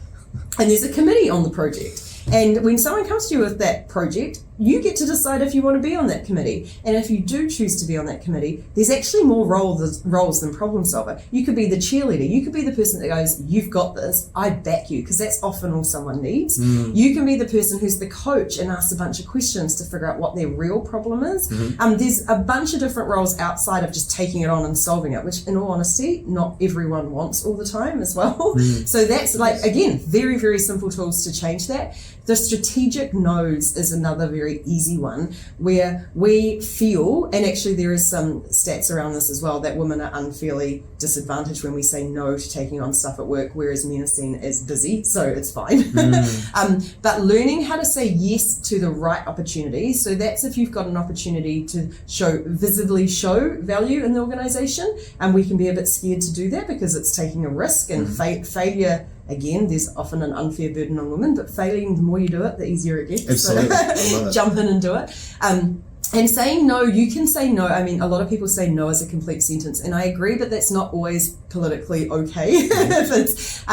and there's a committee on the project. And when someone comes to you with that project, you get to decide if you want to be on that committee. And if you do choose to be on that committee, there's actually more roles than problem solver. You could be the cheerleader. You could be the person that goes, you've got this, I back you, because that's often all someone needs. You can be the person who's the coach and asks a bunch of questions to figure out what their real problem is. There's a bunch of different roles outside of just taking it on and solving it, which in all honesty, not everyone wants all the time as well. So that's like, again, very, very simple tools to change that. The strategic no's is another very easy one where we feel, and actually there is some stats around this as well, that women are unfairly disadvantaged when we say no to taking on stuff at work, whereas men are seen as busy, so it's fine. But learning how to say yes to the right opportunity, so that's if you've got an opportunity to visibly show value in the organization, and we can be a bit scared to do that because it's taking a risk, and failure, again, there's often an unfair burden on women, but failing, the more you do it, the easier it gets. Absolutely. So jump in and do it. And saying no, you can say no. I mean, a lot of people say no as a complete sentence, and I agree, but that's not always politically okay. If it's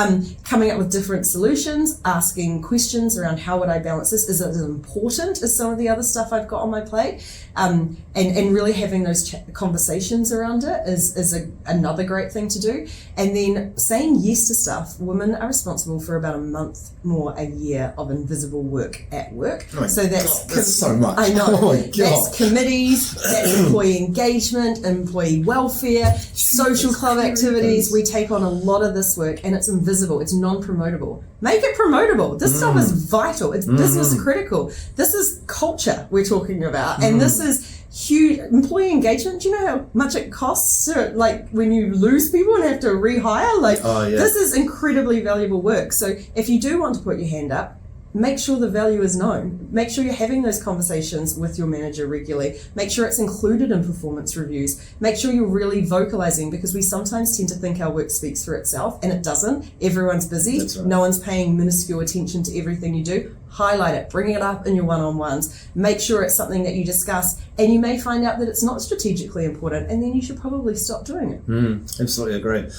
coming up with different solutions, asking questions around how would I balance this? Is it as important as some of the other stuff I've got on my plate? And really having those conversations around it is another great thing to do. And then saying yes to stuff. Women are responsible for about a month more a year of invisible work at work. Oh so that's so much. I know. Oh my God. That's committees, that's employee engagement, employee welfare, social club activities. We take on a lot of this work, and it's invisible. It's non-promotable. Make it promotable. This stuff is vital. It's business critical. This is culture we're talking about, and this is huge. Employee engagement. Do you know how much it costs to, like, when you lose people and have to rehire? This is incredibly valuable work. So if you do want to put your hand up, make sure the value is known. Make sure you're having those conversations with your manager regularly. Make sure it's included in performance reviews. Make sure you're really vocalizing, because we sometimes tend to think our work speaks for itself, and it doesn't. Everyone's busy. That's right. No one's paying minuscule attention to everything you do. Highlight it, bring it up in your one-on-ones. Make sure it's something that you discuss, and you may find out that it's not strategically important, and then you should probably stop doing it. Absolutely agree.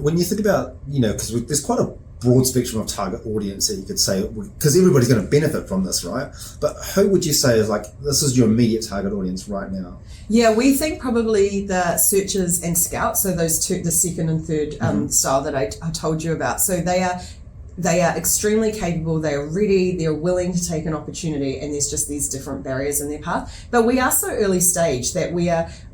When you think about, because there's quite a broad spectrum of target audience that you could say, because everybody's going to benefit from this, right? But who would you say is this is your immediate target audience right now? Yeah, we think probably the searchers and scouts, so those two, the second and third style that I told you about. So they are extremely capable, they are ready, they're willing to take an opportunity, and there's just these different barriers in their path. But we are so early stage that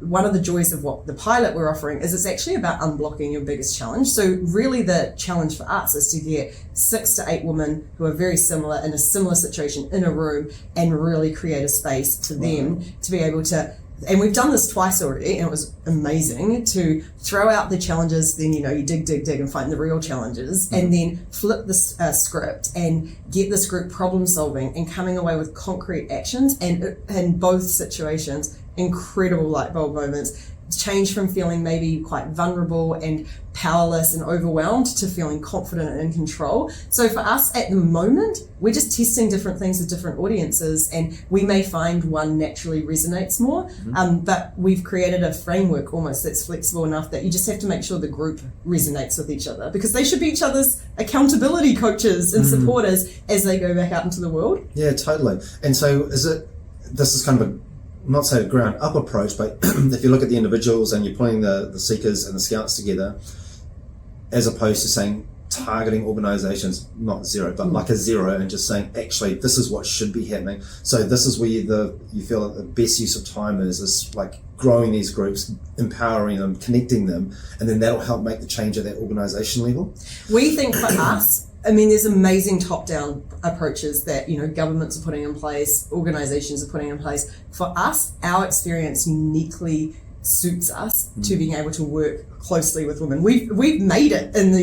one of the joys of what the pilot we're offering is it's actually about unblocking your biggest challenge. So really the challenge for us is to get 6 to 8 women who are very similar in a similar situation in a room, and really create a space for them to be able to. And we've done this twice already, and it was amazing to throw out the challenges, then you dig and find the real challenges, and then flip the script and get this group problem solving and coming away with concrete actions, and in both situations, incredible light bulb moments. Change from feeling maybe quite vulnerable and powerless and overwhelmed to feeling confident and in control. So for us at the moment, we're just testing different things with different audiences, and we may find one naturally resonates more, but we've created a framework almost that's flexible enough that you just have to make sure the group resonates with each other, because they should be each other's accountability coaches and supporters as they go back out into the world. Yeah, totally. And so this is kind of not say a ground up approach, but if you look at the individuals and you're putting the seekers and the scouts together, as opposed to saying targeting organizations, not zero, but like a zero, and just saying, actually, this is what should be happening. So this is where you feel that the best use of time is like growing these groups, empowering them, connecting them, and then that'll help make the change at that organization level. We think for us, I mean, there's amazing top-down approaches that, governments are putting in place, organizations are putting in place. For us, our experience uniquely suits us to being able to work closely with women. We've made it in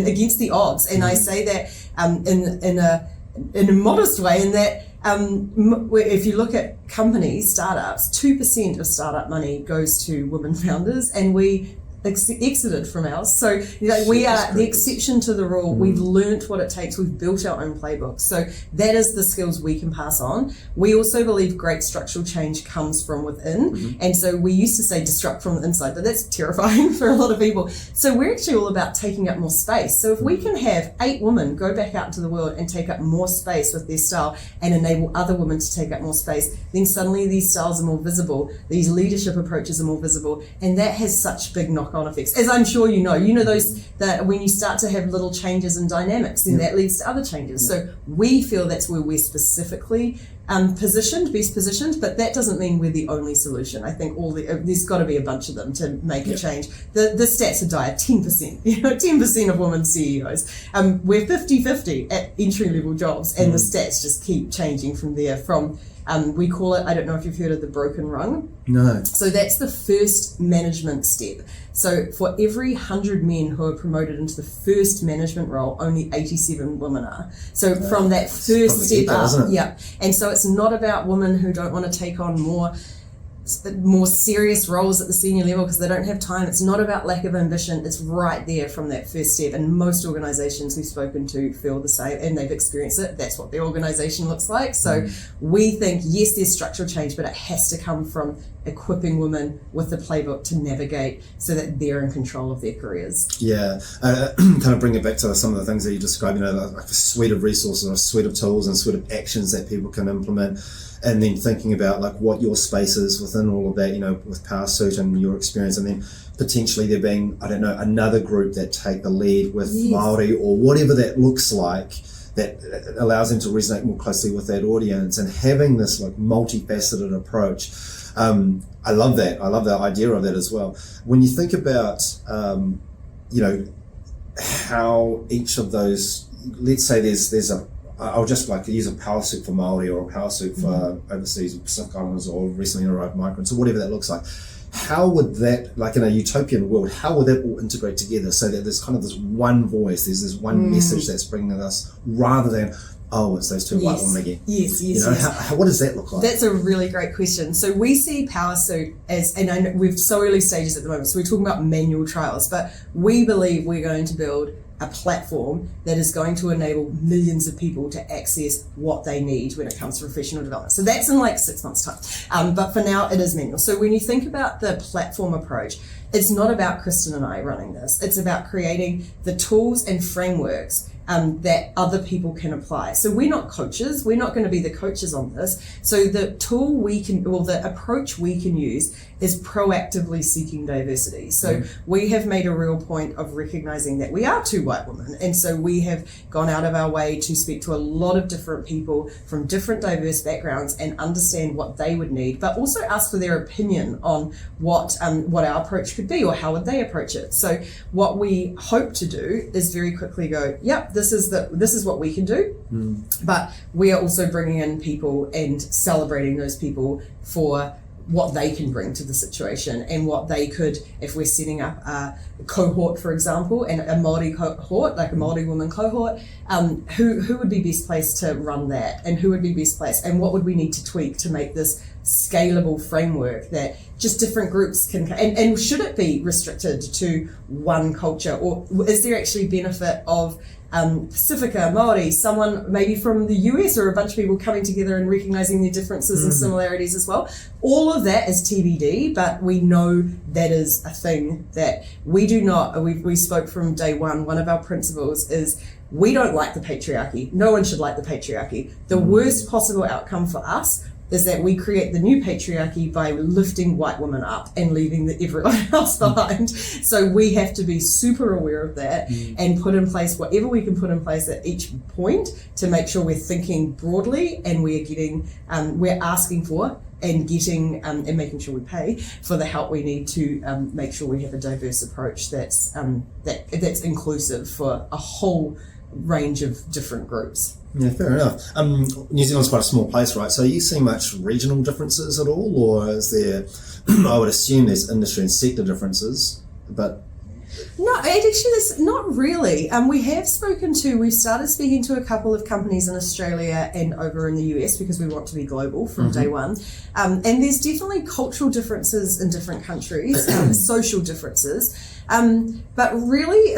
against the odds, and I say that in a modest way, in that if you look at companies, startups, 2% of startup money goes to women founders, and we exited from ours. So we are the exception to the rule. We've learnt what it takes. We've built our own playbook. So that is the skills we can pass on. We also believe great structural change comes from within. And so we used to say disrupt from the inside, but that's terrifying for a lot of people. So we're actually all about taking up more space. So if we can have 8 women go back out into the world and take up more space with their style and enable other women to take up more space, then suddenly these styles are more visible, these leadership approaches are more visible, and that has such big knock-on effects. As I'm sure you know those, that when you start to have little changes in dynamics, then that leads to other changes. So we feel that's where we're specifically best positioned, but that doesn't mean we're the only solution. I think there's got to be a bunch of them to make a change. The stats are dire, 10%, 10% of women CEOs. We're 50-50 at entry-level jobs, and the stats just keep changing from there. We call it, I don't know if you've heard of the broken rung. No. So that's the first management step. So for every 100 men who are promoted into the first management role, only 87 women are. So from that first step up, and so it's not about women who don't want to take on more serious roles at the senior level because they don't have time. It's not about lack of ambition. It's right there from that first step. And most organizations we've spoken to feel the same, and they've experienced it. That's what their organization looks like. So we think, yes, there's structural change, but it has to come from equipping women with the playbook to navigate so that they're in control of their careers. Yeah, kind of bring it back to some of the things that you described, like a suite of resources, a suite of tools and a suite of actions that people can implement. And then thinking about like what your space is within all of that, with Powrsuit and your experience, and then potentially there being, I don't know, another group that take the lead with Māori or whatever that looks like, that allows them to resonate more closely with that audience, and having this like multifaceted approach. I love that. I love the idea of that as well. When you think about, how each of those, let's say there's a, I'll just like use a Powrsuit for Māori or a Powrsuit for overseas Pacific Islanders or recently arrived migrants or whatever that looks like. How would that, like in a utopian world, how would that all integrate together so that there's kind of this one voice, there's this one message that's bringing us, rather than, oh, it's those two white women again? Yes. What does that look like? That's a really great question. So we see Powrsuit as, and I know we're so early stages at the moment, so we're talking about manual trials, but we believe we're going to build a platform that is going to enable millions of people to access what they need when it comes to professional development. So that's in like 6 months' time. But for now, it is manual. So when you think about the platform approach, it's not about Kristen and I running this. It's about creating the tools and frameworks that other people can apply. So we're not coaches. We're not going to be the coaches on this. So the tool the approach we can use is proactively seeking diversity. So we have made a real point of recognizing that we are 2 white women. And so we have gone out of our way to speak to a lot of different people from different diverse backgrounds and understand what they would need, but also ask for their opinion on what our approach could be or how would they approach it. So what we hope to do is very quickly go, yep, this is what we can do, but we are also bringing in people and celebrating those people for what they can bring to the situation and what they could, if we're setting up a cohort, for example, and a Māori cohort, like a Māori woman cohort, who would be best placed to run that, and who would be best placed, and what would we need to tweak to make this scalable framework that just different groups can, and should it be restricted to one culture, or is there actually benefit of Pacifica, Māori, someone maybe from the US, or a bunch of people coming together and recognizing their differences and similarities as well? All of that is TBD, but we know that is a thing that we do not, we spoke from day one. One of our principles is we don't like the patriarchy. No one should like the patriarchy. The worst possible outcome for us is that we create the new patriarchy by lifting white women up and leaving everyone else behind. So we have to be super aware of that and put in place whatever we can put in place at each point to make sure we're thinking broadly and we're getting, we're asking for and getting and making sure we pay for the help we need to make sure we have a diverse approach that's inclusive for a whole range of different groups. Yeah, fair enough. New Zealand's quite a small place, right? So are you seeing much regional differences at all, or is there, I would assume there's industry and sector differences, but... No, actually, there's not really. We've started speaking to a couple of companies in Australia and over in the US because we want to be global from day one. And there's definitely cultural differences in different countries, social differences. But really,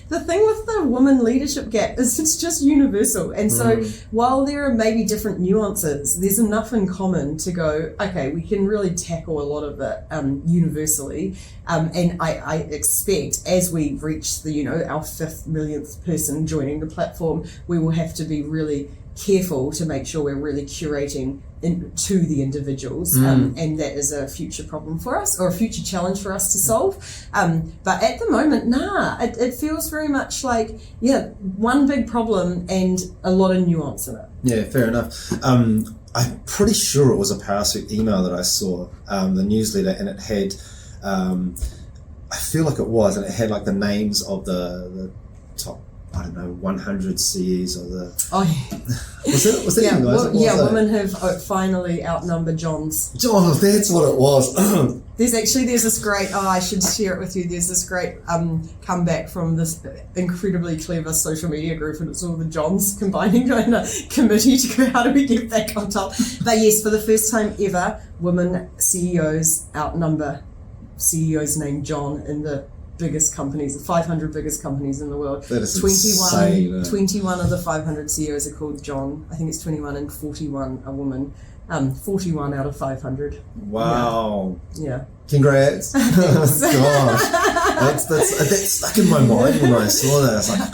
the thing with the woman leadership gap is it's just universal. And so while there are maybe different nuances, there's enough in common to go, okay, we can really tackle a lot of it universally. And I expect as we reach our 5th millionth person joining the platform, we will have to be really careful to make sure we're really curating to the individuals, and that is a future problem for us or a future challenge for us to solve. But at the moment, it feels very much like, one big problem and a lot of nuance in it. Yeah, fair enough. I'm pretty sure it was a Powrsuit email that I saw, the newsletter, and it had, I feel like it was, and it had like the names of the top, I don't know, 100 CEs or the... Oh, yeah. Was that women have finally outnumbered Johns. John, that's what it was. There's this great, I should share it with you, there's this great comeback from this incredibly clever social media group, and it's all the Johns combining in a committee to go, how do we get back on top? But yes, for the first time ever, women CEOs outnumber CEOs named John in the biggest companies, the 500 biggest companies in the world. That is insane. 21 of the 500 CEOs are called John. I think it's 21 and 41 are women. 41 out of 500. Wow. Yeah. Congrats. Gosh. That's stuck in my mind when I saw that. It's like,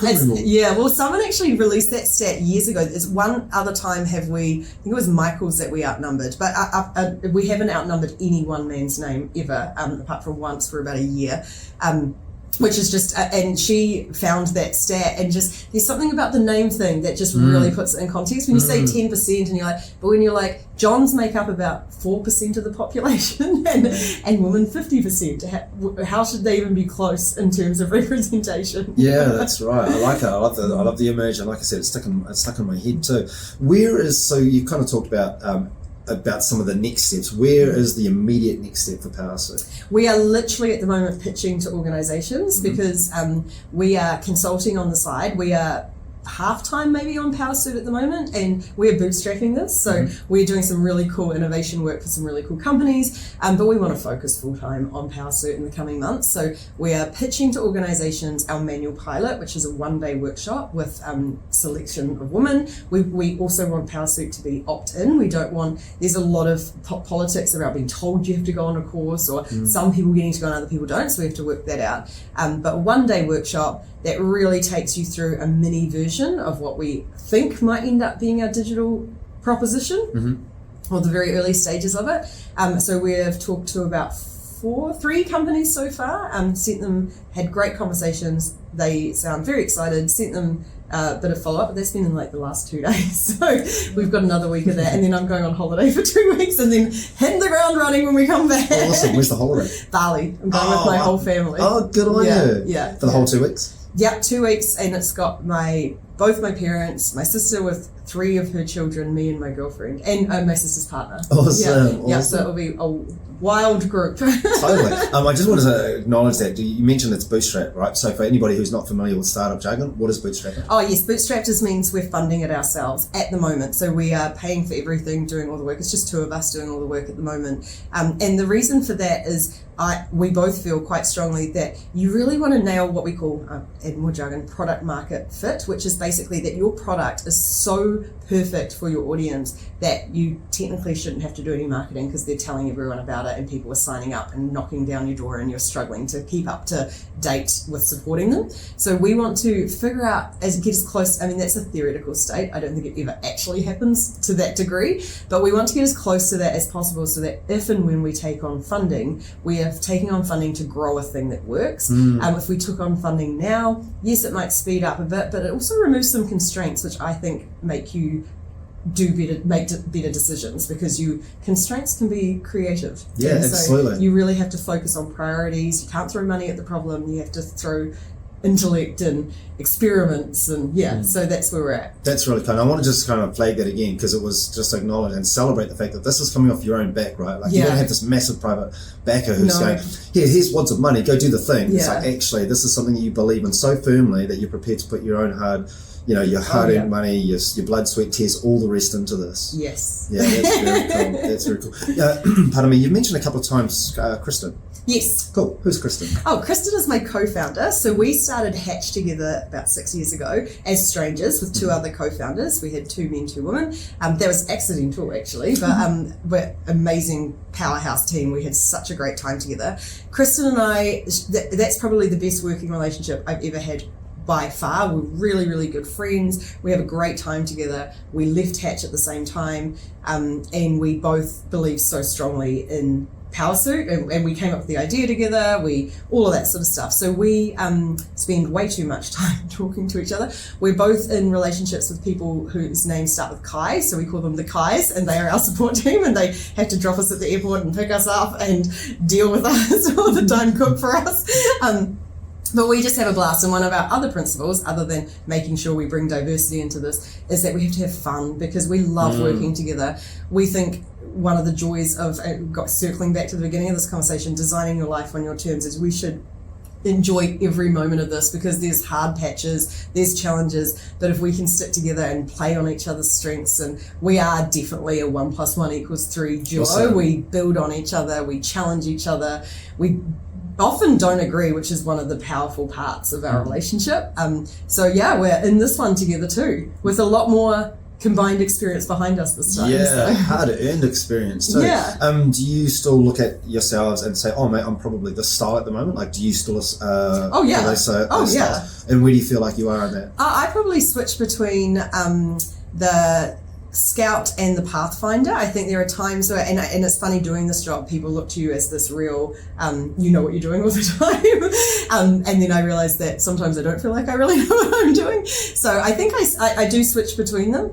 well, someone actually released that stat years ago. There's one other time I think it was Michael's that we outnumbered, but we haven't outnumbered any one man's name ever, apart from once for about a year. Which is just, and she found that stat, and just, there's something about the name thing that just really puts it in context. When you say 10%, and you're like, but when you're like, Johns make up about 4% of the population, and women 50%. How should they even be close in terms of representation? Yeah, that's right. I like it. I love the image, and like I said, it's stuck in my head too. So you kind of talked about some of the next steps. Where is the immediate next step for Powrsuit? We are literally at the moment pitching to organisations because we are consulting on the side. We are half-time maybe on Powrsuit at the moment, and we're bootstrapping this, so we're doing some really cool innovation work for some really cool companies, but we want to focus full-time on Powrsuit in the coming months. So we are pitching to organisations our manual pilot, which is a one-day workshop with selection of women. We also want Powrsuit to be opt-in. We don't want, there's a lot of politics about being told you have to go on a course, or some people getting to go and other people don't, so we have to work that out. But a one-day workshop that really takes you through a mini version of what we think might end up being our digital proposition, or the very early stages of it. So we've talked to about 3 companies so far, had great conversations. They sound very excited, sent them a bit of follow-up, but that's been in like the last 2 days. So we've got another week of that, and then I'm going on holiday for 2 weeks, and then hitting the ground running when we come back. Awesome. Where's the holiday? Bali. I'm going with my whole family. Oh, good on you. Yeah. For the whole 2 weeks? Yeah, 2 weeks, and it's got both my parents, my sister with 3 of her children, me and my girlfriend, and my sister's partner. Awesome. Yeah, so it'll be a wild group. Totally. I just wanted to acknowledge that you mentioned it's bootstrap, right? So for anybody who's not familiar with startup jargon, what is bootstrapping? Oh yes, bootstrap just means we're funding it ourselves at the moment. So we are paying for everything, doing all the work. It's just 2 of us doing all the work at the moment. And the reason for that is we both feel quite strongly that you really want to nail what we call, add more jargon, product market fit, which is basically that your product is so perfect for your audience that you technically shouldn't have to do any marketing because they're telling everyone about it and people are signing up and knocking down your door and you're struggling to keep up to date with supporting them. So we want to figure out, get as close, that's a theoretical state. I don't think it ever actually happens to that degree, but we want to get as close to that as possible so that if and when we take on funding, we are taking on funding to grow a thing that works. If we took on funding now, yes, it might speed up a bit, but it also removes some constraints, which I think make you make better decisions, because constraints can be creative. Yeah, and absolutely. So you really have to focus on priorities. You can't throw money at the problem. You have to throw intellect and experiments, and so that's where we're at. That's really kind. I want to just kind of flag that again, because it was just acknowledge and celebrate the fact that this is coming off your own back, right? Like you don't have this massive private backer who's going, here's wads of money, go do the thing. It's like, actually, this is something that you believe in so firmly that you're prepared to put your own hard, your hard-earned money, your blood, sweat, tears, all the rest into this. Yes. Yeah, that's very cool. That's very cool. Pardon me, you've mentioned a couple of times Kristen. Yes. Cool. Who's Kristen? Oh, Kristen is my co-founder. So we started Hatch together about 6 years ago as strangers with two other co-founders. We had 2 men, 2 women. That was accidental, actually, but we're amazing powerhouse team. We had such a great time together. Kristen and I, that's probably the best working relationship I've ever had by far. We're really, really good friends. We have a great time together. We left Hatch at the same time, and we both believe so strongly in Powrsuit, and we came up with the idea together, all of that sort of stuff. So we spend way too much time talking to each other. We're both in relationships with people whose names start with Kai, so we call them the Kais, and they are our support team, and they have to drop us at the airport and pick us up and deal with us all the time, cook for us. But we just have a blast, and one of our other principles, other than making sure we bring diversity into this, is that we have to have fun, because we love working together. We think one of the joys of, circling back to the beginning of this conversation, designing your life on your terms, is we should enjoy every moment of this, because there's hard patches, there's challenges, but if we can stick together and play on each other's strengths, and we are definitely a 1 + 1 = 3 duo. Awesome. We build on each other, we challenge each other, we often don't agree, which is one of the powerful parts of our relationship. So yeah, we're in this one together too, with a lot more combined experience behind us this time. Yeah, hard-earned experience too. Yeah. Do you still look at yourselves and say, oh mate, I'm probably this style at the moment? Like, do you still those styles? And where do you feel like you are in that? I probably switch between the Scout and the Pathfinder. I think there are times where, and it's funny doing this job, people look to you as this real, you know what you're doing all the time. And then I realized that sometimes I don't feel like I really know what I'm doing. So I think I do switch between them.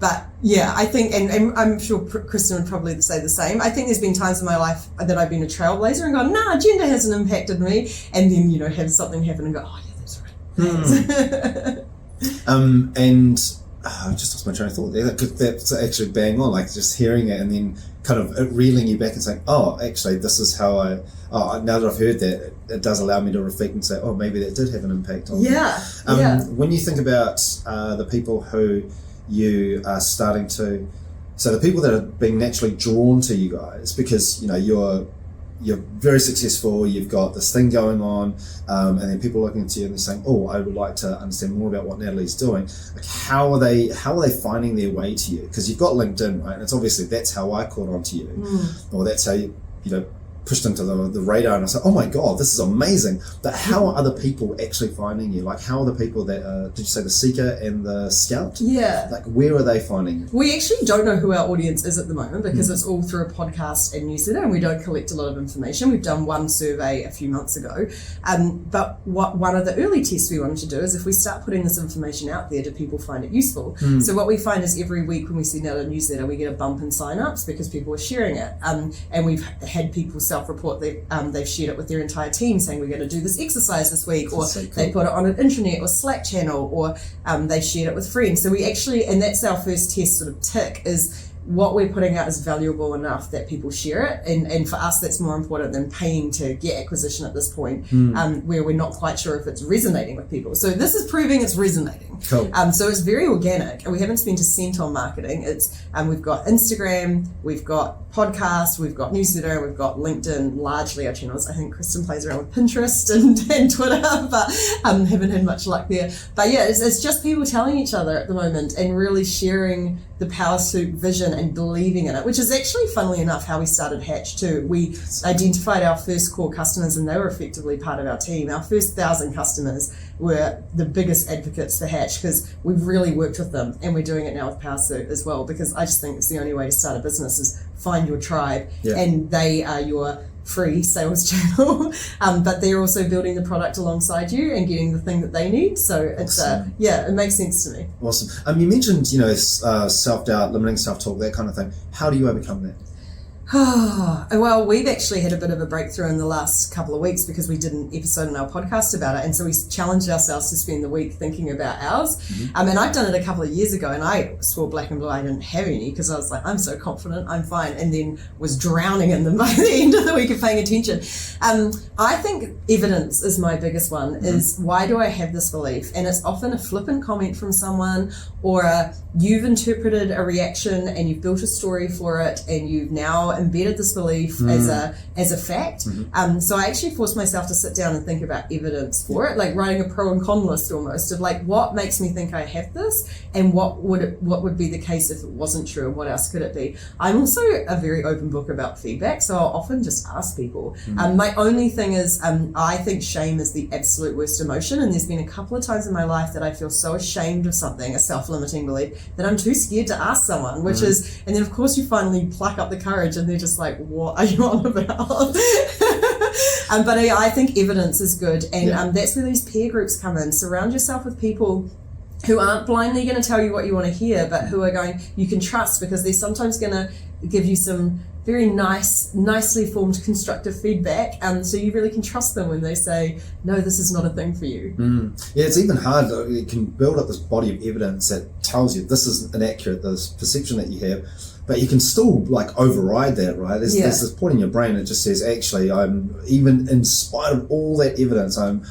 But yeah, I think, and I'm sure Kristen would probably say the same. I think there's been times in my life that I've been a trailblazer and gone, nah, gender hasn't impacted me. And then, have something happen and go, oh yeah, that's right. And I just lost my train of thought there. That's actually bang on, like just hearing it and then kind of reeling you back and saying, oh, actually, this is how now that I've heard that, it does allow me to reflect and say, oh, maybe that did have an impact on me. When you think about the people who you are starting to, so the people that are being naturally drawn to you guys, because, you're very successful, you've got this thing going on, and then people looking at you and they're saying, oh, I would like to understand more about what Natalie's doing. Like, how are they finding their way to you? Because you've got LinkedIn, right? And it's obviously, that's how I caught on to you. Or that's how you pushed into the radar, and I said, oh my God, this is amazing. But how are other people actually finding you? Like, how are the people that, did you say the Seeker and the Scout? Yeah. Like, where are they finding you? We actually don't know who our audience is at the moment, because it's all through a podcast and newsletter, and we don't collect a lot of information. We've done one survey a few months ago. But one of the early tests we wanted to do is, if we start putting this information out there, do people find it useful? So what we find is every week when we send out a newsletter, we get a bump in sign-ups because people are sharing it. And we've had people self-report that they've shared it with their entire team, saying we're going to do this exercise this week, or so cool. They put it on an intranet or Slack channel, or they shared it with friends. So we actually, and that's our first test sort of tick, is what we're putting out is valuable enough that people share it, and for us that's more important than paying to get acquisition at this point, where we're not quite sure if it's resonating with people. So this is proving it's resonating. Cool. So it's very organic, and we haven't spent a cent on marketing. It's we've got Instagram, we've got podcast, we've got newsletter, we've got LinkedIn, largely our channels. I think Kristen plays around with Pinterest and Twitter, but haven't had much luck there. But yeah, it's just people telling each other at the moment and really sharing the Powrsuit vision and believing in it, which is actually, funnily enough, how we started Hatch too. We identified our first core customers, and they were effectively part of our team. Our first 1,000 customers were the biggest advocates for Hatch, because we've really worked with them, and we're doing it now with Powrsuit as well, because I just think it's the only way to start a business is find your tribe, and they are your free sales channel, but they're also building the product alongside you and getting the thing that they need. So it's awesome. It makes sense to me. Awesome. You mentioned self-doubt, limiting self-talk, that kind of thing. How do you overcome that? Well, we've actually had a bit of a breakthrough in the last couple of weeks because we did an episode on our podcast about it, and so we challenged ourselves to spend the week thinking about ours. And I've done it a couple of years ago, and I swore black and blue I didn't have any because I was like, I'm so confident, I'm fine, and then was drowning in them by the end of the week of paying attention. I think evidence is my biggest one. Is why do I have this belief? And it's often a flippant comment from someone, or you've interpreted a reaction and you've built a story for it, and you've now embedded this belief as a fact. So I actually forced myself to sit down and think about evidence for it, like writing a pro and con list almost of like, what makes me think I have this, and what would be the case if it wasn't true, and what else could it be. I'm also a very open book about feedback, so I'll often just ask people. My only thing is I think shame is the absolute worst emotion, and there's been a couple of times in my life that I feel so ashamed of something, a self-limiting belief, that I'm too scared to ask someone, which is, and then of course you finally pluck up the courage and they're just like, what are you on about? But I think evidence is good, and that's where these peer groups come in. Surround yourself with people who aren't blindly going to tell you what you want to hear, but who are you can trust, because they're sometimes going to give you some very nicely formed constructive feedback, so you really can trust them when they say, no, this is not a thing for you. Yeah, it's even hard. You can build up this body of evidence that tells you this is inaccurate, this perception that you have, but you can still like override that, right? There's this point in your brain that just says, actually, I'm, even in spite of all that evidence, I'm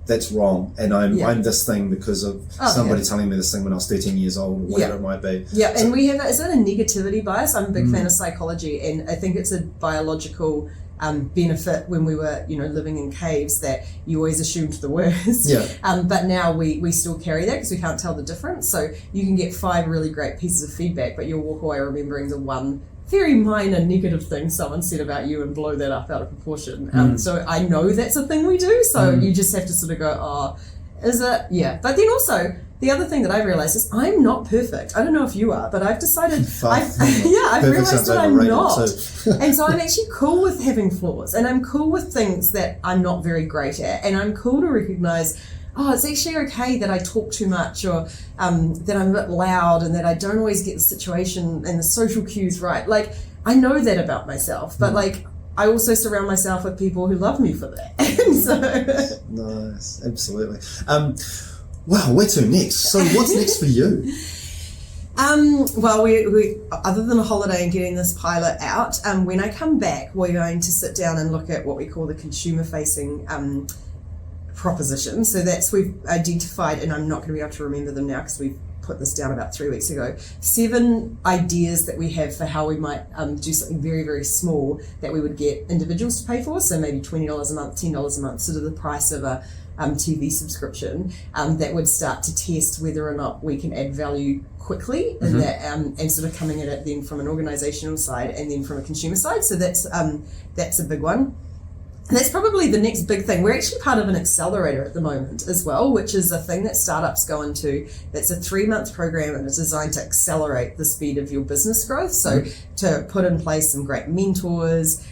that's wrong, and I'm this thing because of somebody telling me this thing when I was 13 years old, or whatever it might be. Yeah, so, and we have, is that a negativity bias? I'm a big fan of psychology, and I think it's a biological benefit when we were, living in caves, that you always assumed the worst. But now we still carry that because we can't tell the difference. So you can get 5 really great pieces of feedback, but you'll walk away remembering the one very minor negative thing someone said about you and blow that up out of proportion. So I know that's a thing we do. So you just have to sort of go, oh, is it? Yeah. But then also, the other thing that I've realized is I'm not perfect. I don't know if you are, but I've decided, I've realized that I'm not. And so I'm actually cool with having flaws, and I'm cool with things that I'm not very great at. And I'm cool to recognize, it's actually okay that I talk too much, or that I'm a bit loud, and that I don't always get the situation and the social cues right. Like, I know that about myself, but like, I also surround myself with people who love me for that. And so nice, absolutely. Wow, where to next? So what's next for you? Well, we other than a holiday and getting this pilot out, when I come back, we're going to sit down and look at what we call the consumer-facing proposition. So we've identified, and I'm not going to be able to remember them now because we've put this down about 3 weeks ago, 7 ideas that we have for how we might do something very, very small that we would get individuals to pay for. So maybe $20 a month, $10 a month, sort of the price of a TV subscription, that would start to test whether or not we can add value quickly, and that and sort of coming at it then from an organizational side and then from a consumer side. So that's a big one. And that's probably the next big thing. We're actually part of an accelerator at the moment as well, which is a thing that startups go into. That's a 3-month program, and it's designed to accelerate the speed of your business growth. So to put in place some great mentors,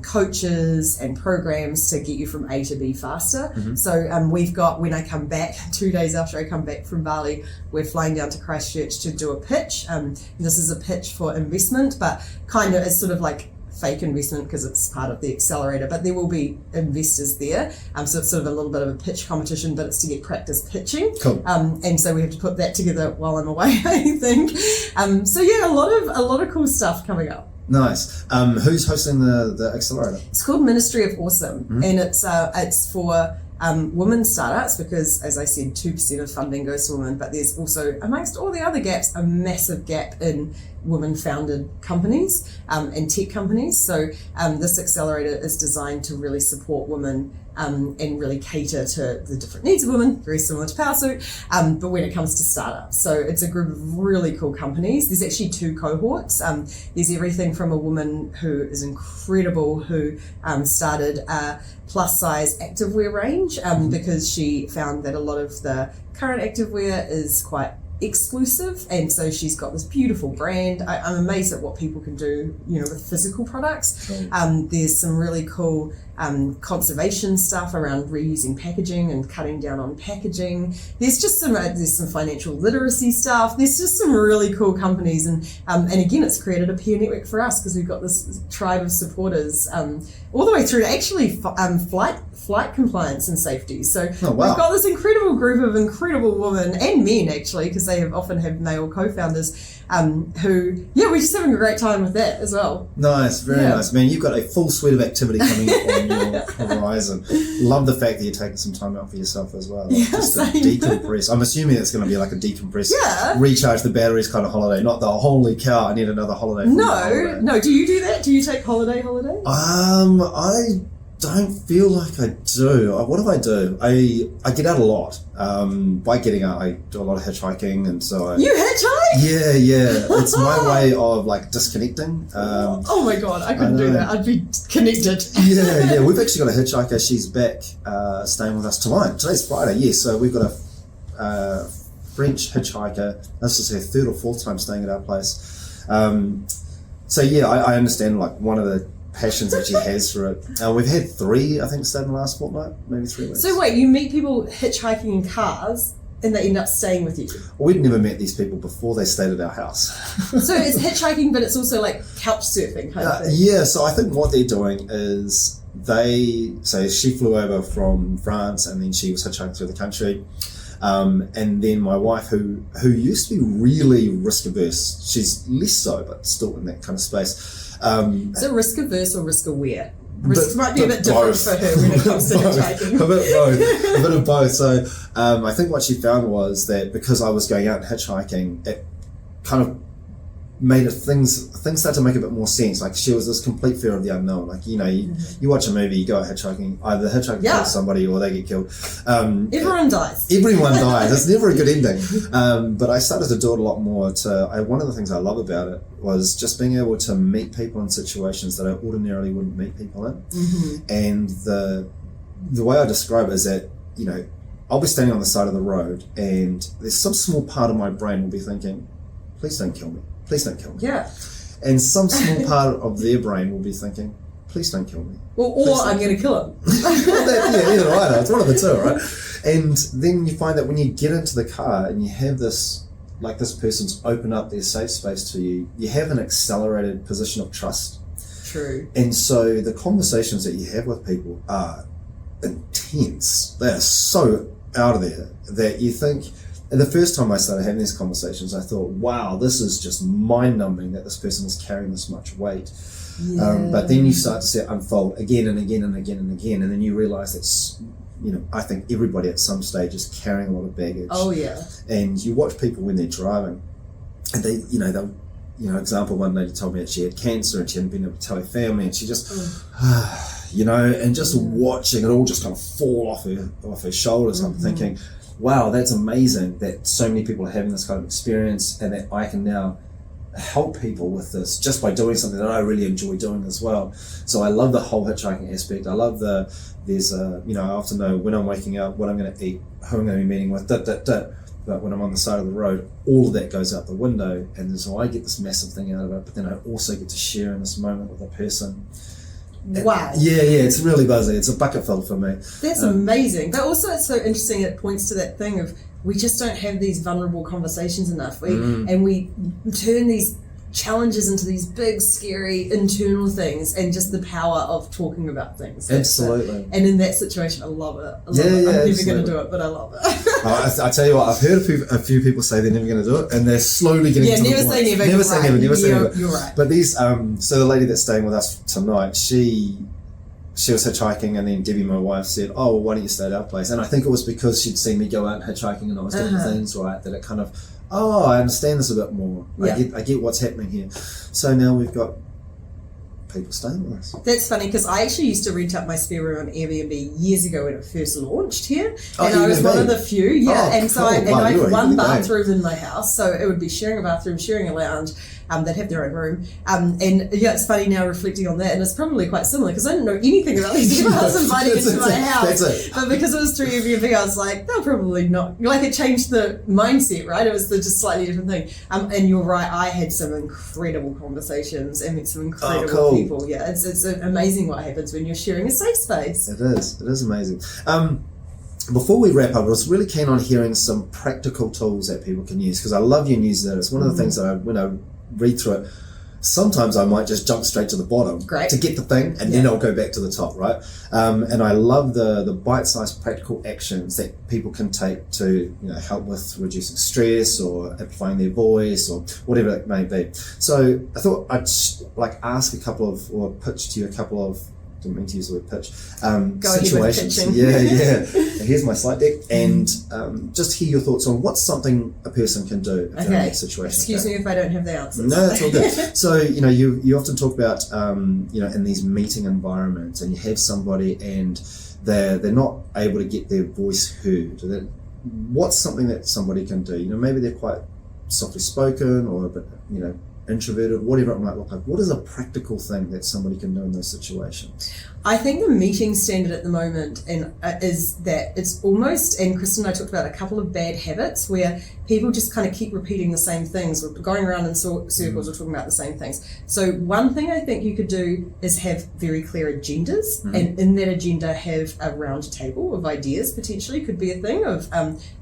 coaches and programs to get you from A to B faster. So we've got, when I come back, 2 days after I come back from Bali, we're flying down to Christchurch to do a pitch. This is a pitch for investment, but kind of it's sort of like fake investment because it's part of the accelerator, but there will be investors there. So it's sort of a little bit of a pitch competition, but it's to get practice pitching. Cool. And so we have to put that together while I'm away, I think. So yeah, a lot of cool stuff coming up. Nice. Who's hosting the accelerator? It's called Ministry of Awesome, and it's for women startups, because as I said, 2% of funding goes to women, but there's also, amongst all the other gaps, a massive gap in women-founded companies and tech companies. So this accelerator is designed to really support women and really cater to the different needs of women, very similar to Powrsuit, but when it comes to startups. So it's a group of really cool companies. There's actually 2 cohorts. There's everything from a woman who is incredible, who started a plus-size activewear range because she found that a lot of the current activewear is quite exclusive, and so she's got this beautiful brand. I'm amazed at what people can do, with physical products. There's some really cool conservation stuff around reusing packaging and cutting down on packaging. There's just some financial literacy stuff. There's just some really cool companies, and again, it's created a peer network for us because we've got this tribe of supporters all the way through to actually flight compliance and safety. So we've got this incredible group of incredible women and men, actually, because they often have male co-founders who, we're just having a great time with that as well. Nice, very nice. Man, you've got a full suite of activity coming up on your horizon. Love the fact that you're taking some time out for yourself as well. Just to decompress. I'm assuming it's going to be like a decompress, recharge the batteries kind of holiday, not the holy cow, I need another holiday. No. Do you do that? Do you take holiday? I don't feel like I do. What do? I get out a lot. By getting out, I do a lot of hitchhiking, and so You hitchhike? Yeah. It's my way of like disconnecting. Oh my god, I couldn't do that. I'd be connected. Yeah. We've actually got a hitchhiker. She's back staying with us tonight. Today's Friday. So we've got a French hitchhiker. This is her third or fourth time staying at our place. I understand like one of the passions that she has for it. We've had 3, I think, stayed in the last fortnight, maybe 3 weeks. So wait, you meet people hitchhiking in cars and they end up staying with you? Well, we'd never met these people before they stayed at our house. So it's hitchhiking, but it's also like couch surfing kind of thing? Yeah, so I think what they're doing is she flew over from France and then she was hitchhiking through the country. And then my wife, who used to be really risk averse, she's less so, but still in that kind of space. Is it risk averse or risk aware? Risk might be a bit different for her when it comes to hitchhiking. A bit of both. So I think what she found was that because I was going out and hitchhiking, it kind of made things start to make a bit more sense. Like she was this complete fear of the unknown. Like, you watch a movie, you go out hitchhiking, either the hitchhiker kills somebody or they get killed. Everyone dies. Everyone dies. It's never a good ending. But I started to do it a lot more. One of the things I love about it was just being able to meet people in situations that I ordinarily wouldn't meet people in. Mm-hmm. And the way I describe it is that, I'll be standing on the side of the road and there's some small part of my brain will be thinking, please don't kill me. Please don't kill me. Yeah. And some small part of their brain will be thinking, please don't kill me. Well, or I'm going to kill him. Either either. It's one of the two, right? And then you find that when you get into the car and you have this person's open up their safe space to you, you have an accelerated position of trust. True. And so the conversations that you have with people are intense. They are so out of there that you think. And the first time I started having these conversations, I thought, wow, this is just mind-numbing that this person is carrying this much weight. Yeah. But then you start to see it unfold again and again and again and again, and then you realise that's, I think everybody at some stage is carrying a lot of baggage. Oh, yeah. And you watch people when they're driving, and they'll example, one lady told me that she had cancer and she hadn't been able to tell her family, and she just, and just watching it all just kind of fall off her shoulders. Mm-hmm. I'm thinking, wow, that's amazing that so many people are having this kind of experience and that I can now help people with this just by doing something that I really enjoy doing as well. So I love the whole hitchhiking aspect. I love I often know when I'm waking up, what I'm going to eat, who I'm going to be meeting with, But when I'm on the side of the road, all of that goes out the window. And so I get this massive thing out of it, but then I also get to share in this moment with a person. Wow. Yeah, it's really buzzy. It's a bucket fill for me. That's amazing. But also it's so interesting, it points to that thing of we just don't have these vulnerable conversations enough. And we turn these challenges into these big, scary internal things, and just the power of talking about things. Absolutely. And in that situation, I love it. I'm never going to do it, but I love it. I tell you what, I've heard a few people say they're never going to do it, and they're slowly getting to the point. Never say never. Never say never. You're right. But these, so the lady that's staying with us tonight, she was hitchhiking, and then Debbie, my wife, said, oh, well, why don't you stay at our place? And I think it was because she'd seen me go out hitchhiking and I was doing things right, that it kind of, I understand this a bit more. Yeah. I get what's happening here. So now we've got people staying with us. That's funny, because I actually used to rent out my spare room on Airbnb years ago when it first launched here. Oh, and I was one of the few, and so cool. I had one bathroom in my house, so it would be sharing a bathroom, sharing a lounge, They'd have their own room. And yeah, it's funny now reflecting on that, and it's probably quite similar because I didn't know anything about these people I was inviting into my house. But because it was through Airbnb, I was like, they'll probably not. Like, it changed the mindset, right? It was just slightly different thing. And you're right, I had some incredible conversations and met some incredible people. Yeah, it's amazing what happens when you're sharing a safe space. It is amazing. Before we wrap up, I was really keen on hearing some practical tools that people can use, because I love your newsletter. It's one of the things that when I read through it, sometimes I might just jump straight to the bottom to get the thing, and then I'll go back to the top, right? And I love the bite-sized practical actions that people can take to help with reducing stress or amplifying their voice or whatever it may be. So I thought I'd ask pitch to you a couple of, didn't mean to use the word pitch, situations. Yeah. Here's my slide deck, and just hear your thoughts on what's something a person can do if they're in that situation. Excuse me if I don't have the answers. No, that's all good. So, you often talk about, in these meeting environments, and you have somebody and they're not able to get their voice heard. What's something that somebody can do? Maybe they're quite softly spoken or a bit, introverted, whatever it might look like. What is a practical thing that somebody can do in those situations? I think the meeting standard at the moment is that it's almost, and Kristen and I talked about a couple of bad habits where people just kind of keep repeating the same things or going around in circles or talking about the same things. So one thing I think you could do is have very clear agendas, and in that agenda have a round table of ideas, potentially could be a thing of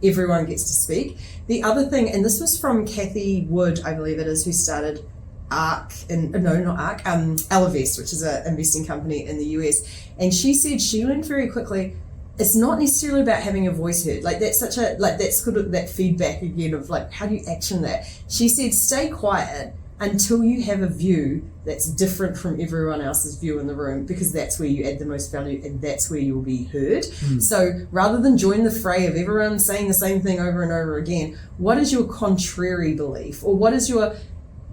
everyone gets to speak. The other thing, and this was from Kathy Wood, I believe it is, who started Elevest, which is an investing company in the US, and she said she learned very quickly it's not necessarily about having a voice heard. That's sort of that feedback again of how do you action that? She said stay quiet until you have a view that's different from everyone else's view in the room, because that's where you add the most value and that's where you'll be heard. So rather than join the fray of everyone saying the same thing over and over again, what is your contrary belief, or what is your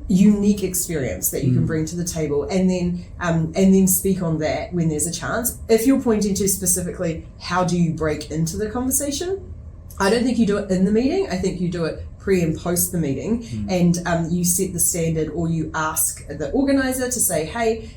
unique experience that you can bring to the table, and then speak on that when there's a chance. If you're pointing to specifically how do you break into the conversation, I don't think you do it in the meeting. I think you do it pre and post the meeting, and you set the standard, or you ask the organizer to say, hey,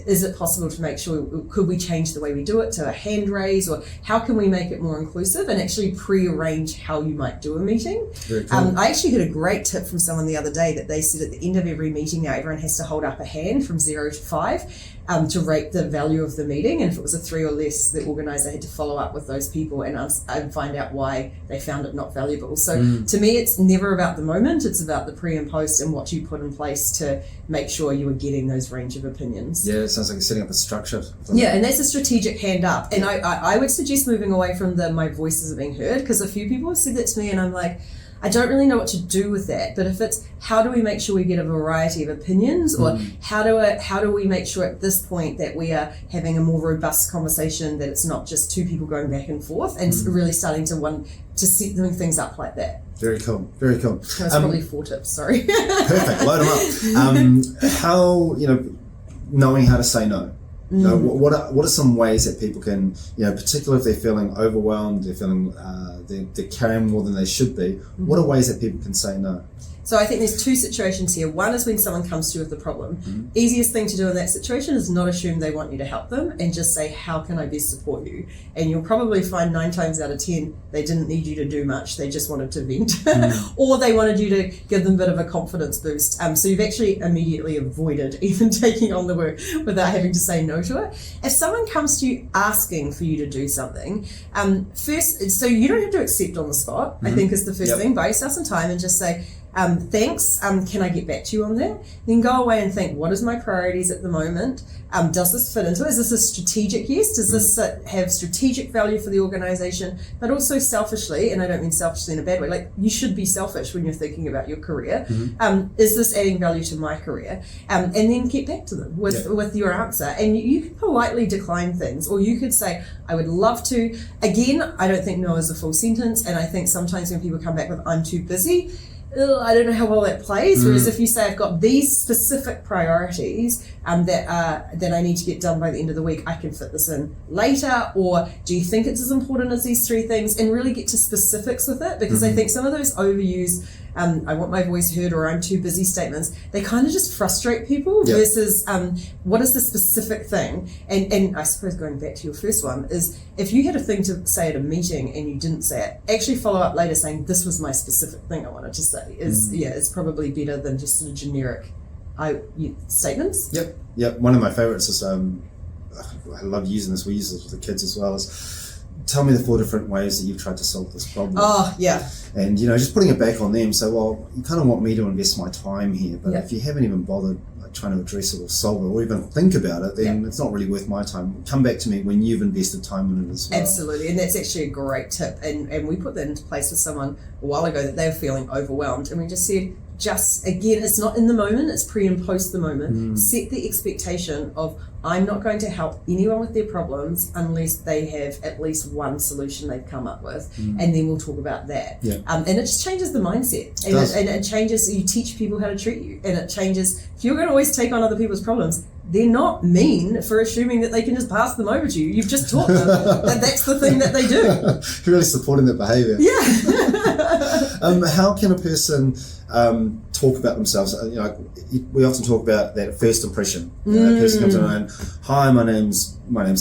is it possible to make sure, could we change the way we do it to a hand raise, or how can we make it more inclusive, and actually pre-arrange how you might do a meeting. Very cool. I actually had a great tip from someone the other day that they said at the end of every meeting now everyone has to hold up a hand from 0 to 5 to rate the value of the meeting, and if it was a 3 or less, the organizer had to follow up with those people and find out why they found it not valuable. So to me, it's never about the moment, it's about the pre and post and what you put in place to make sure you are getting those range of opinions. Yeah, it sounds like you're setting up a structure. Yeah, and that's a strategic hand up. And I would suggest moving away from my voice isn't being heard, because a few people have said that to me and I'm like, I don't really know what to do with that. But if it's how do we make sure we get a variety of opinions, or how do we make sure at this point that we are having a more robust conversation, that it's not just two people going back and forth, and really starting to set doing things up like that. Very cool. Very cool. That's probably 4 tips. Sorry. Perfect. Load them up. How knowing how to say no. What are some ways that people can, particularly if they're feeling overwhelmed, they're feeling they're carrying more than they should be, what are ways that people can say no? So I think there's 2 situations here. One is when someone comes to you with a problem. Easiest thing to do in that situation is not assume they want you to help them, and just say, how can I best support you? And you'll probably find 9 times out of 10, they didn't need you to do much. They just wanted to vent or they wanted you to give them a bit of a confidence boost. So you've actually immediately avoided even taking on the work without having to say no to it. If someone comes to you asking for you to do something, first, so you don't have to accept on the spot, I think is the first thing. Buy yourself some time and just say, thanks, can I get back to you on that? Then go away and think, what is my priorities at the moment? Does this fit into it? Is this a strategic yes? Does this have strategic value for the organization? But also selfishly, and I don't mean selfishly in a bad way, you should be selfish when you're thinking about your career. Is this adding value to my career? And then get back to them with your answer. And you can politely decline things, or you could say, I would love to. Again, I don't think no is a full sentence, and I think sometimes when people come back with I'm too busy, I don't know how well that plays. Whereas if you say I've got these specific priorities that I need to get done by the end of the week, I can fit this in later, or do you think it's as important as these 3 things, and really get to specifics with it, because I think some of those overused I want my voice heard, or I'm too busy statements, they kind of just frustrate people versus what is the specific thing. And I suppose going back to your first one is, if you had a thing to say at a meeting and you didn't say it, actually follow up later saying, this was my specific thing I wanted to say, is probably better than just sort of generic statements. Yep. One of my favorites is, I love using this, we use this with the kids as well, is tell me the 4 different ways that you've tried to solve this problem. Oh, yeah. And, just putting it back on them. So, well, you kind of want me to invest my time here, but if you haven't even bothered trying to address it or solve it or even think about it, then it's not really worth my time. Come back to me when you've invested time in it as well. Absolutely, and that's actually a great tip. And we put that into place with someone a while ago that they were feeling overwhelmed, and we just said, again, it's not in the moment, it's pre and post the moment. Set the expectation of, I'm not going to help anyone with their problems unless they have at least one solution they've come up with, and then we'll talk about that. And it just changes the mindset, and it changes, you teach people how to treat you, and it changes, if you're going to always take on other people's problems, they're not mean for assuming that they can just pass them over to you. You've just taught them that that's the thing that they do. You're really supporting that behaviour. How can a person talk about themselves? We often talk about that first impression. A person comes in and, hi, my name's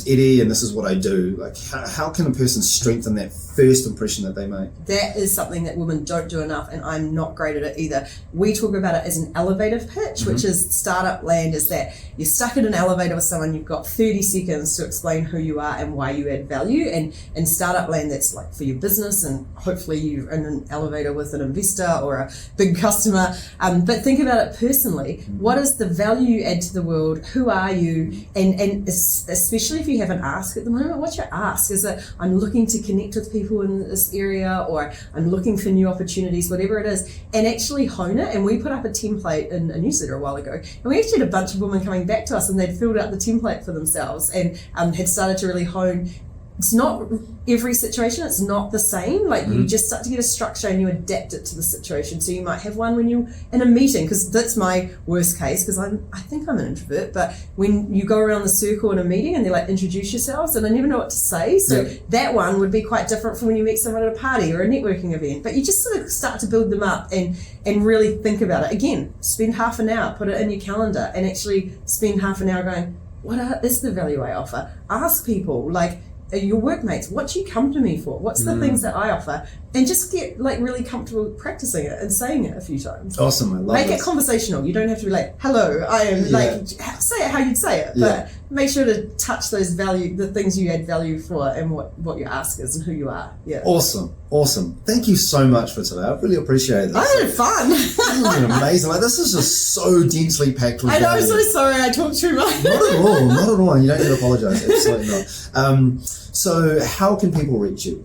Eddie, and this is what I do. Like, how can a person strengthen that first impression that they make? That is something that women don't do enough, and I'm not great at it either. We talk about it as an elevator pitch, which is startup land, is that you're stuck in an elevator with someone, you've got 30 seconds to explain who you are and why you add value. And in startup land, that's like for your business, and hopefully you're in an elevator with an investor or a big customer. But think about it personally. What is the value you add to the world? Who are you? And especially if you have an ask at the moment, what's your ask? Is it, I'm looking to connect with people in this area, or I'm looking for new opportunities, whatever it is, and actually hone it. And we put up a template in a newsletter a while ago, and we actually had a bunch of women coming back to us, and they'd filled out the template for themselves and had started to really hone. It's not every situation, it's not the same. Like you just start to get a structure and you adapt it to the situation. So you might have one when you're in a meeting, because that's my worst case, because I think I'm an introvert, but when you go around the circle in a meeting and they're like, introduce yourselves, and I never know what to say. So that one would be quite different from when you meet someone at a party or a networking event. But you just sort of start to build them up and really think about it. Again, spend half an hour, put it in your calendar, and actually spend half an hour going, what is the value I offer? Ask people, like, your workmates, what do you come to me for? What's the things that I offer? And just get like really comfortable practicing it and saying it a few times. Awesome, I love it. Make it conversational. You don't have to be like, hello, I am, like, say it how you'd say it, but make sure to touch those the things you add value for, and what your ask is and who you are. Awesome. Thank you so much for today. I really appreciate this. I had fun. This has been amazing. Like, this is just so densely packed with I know, I'm value. so sorry I talked too much. Not at all. You don't need to apologise. Absolutely not. So how can people reach you?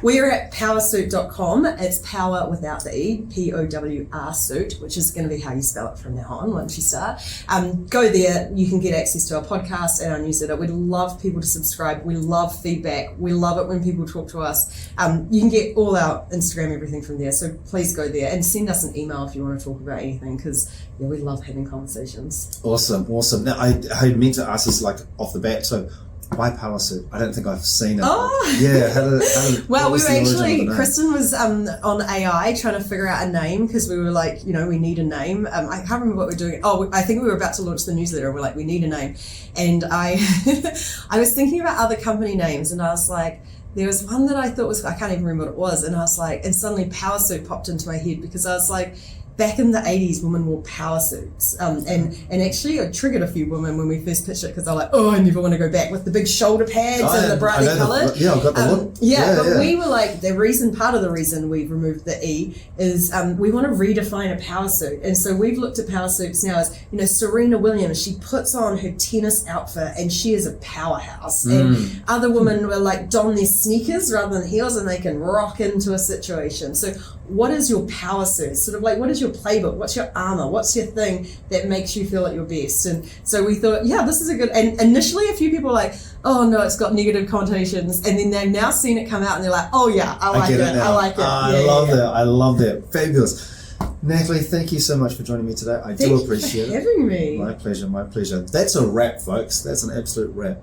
We're at powrsuit.com. It's power without the E, Powrsuit, which is going to be how you spell it from now on once you start. Go there. You can get access to our podcast and our newsletter. We'd love people to subscribe. We love feedback. We love it when people talk to us. You can get all our Instagram, everything from there. So please go there and send us an email if you want to talk about anything, because we love having conversations. Awesome. Now, I meant to ask this like off the bat. So, why Powrsuit? I don't think I've seen it. Well, we were actually, Kristen was on AI trying to figure out a name, because we were like, we need a name. I can't remember what we're doing. I think we were about to launch the newsletter, and we're like, we need a name. And I was thinking about other company names, and I was like, there was one that I thought was, I can't even remember what it was. And I was like, and suddenly Powrsuit popped into my head, because I was like, back in the 80s, women wore power suits. And actually it triggered a few women when we first pitched it, because they're like, I never want to go back with the big shoulder pads and the brightly coloured. I've got the look. But we were like, part of the reason we've removed the E is we want to redefine a power suit. And so we've looked at power suits now as, Serena Williams, she puts on her tennis outfit and she is a powerhouse. And other women were like, don their sneakers rather than heels, and they can rock into a situation. So what is your power suit? Sort of like, what is your playbook? What's your armor? What's your thing that makes you feel at your best? And so we thought, this is a good, and initially a few people were like, oh no, it's got negative connotations. And then they've now seen it come out and they're like, oh yeah, I like it. I love that. Fabulous. Natalie, thank you so much for joining me today. I do appreciate it. Thank you for having me. My pleasure. That's a wrap, folks. That's an absolute wrap.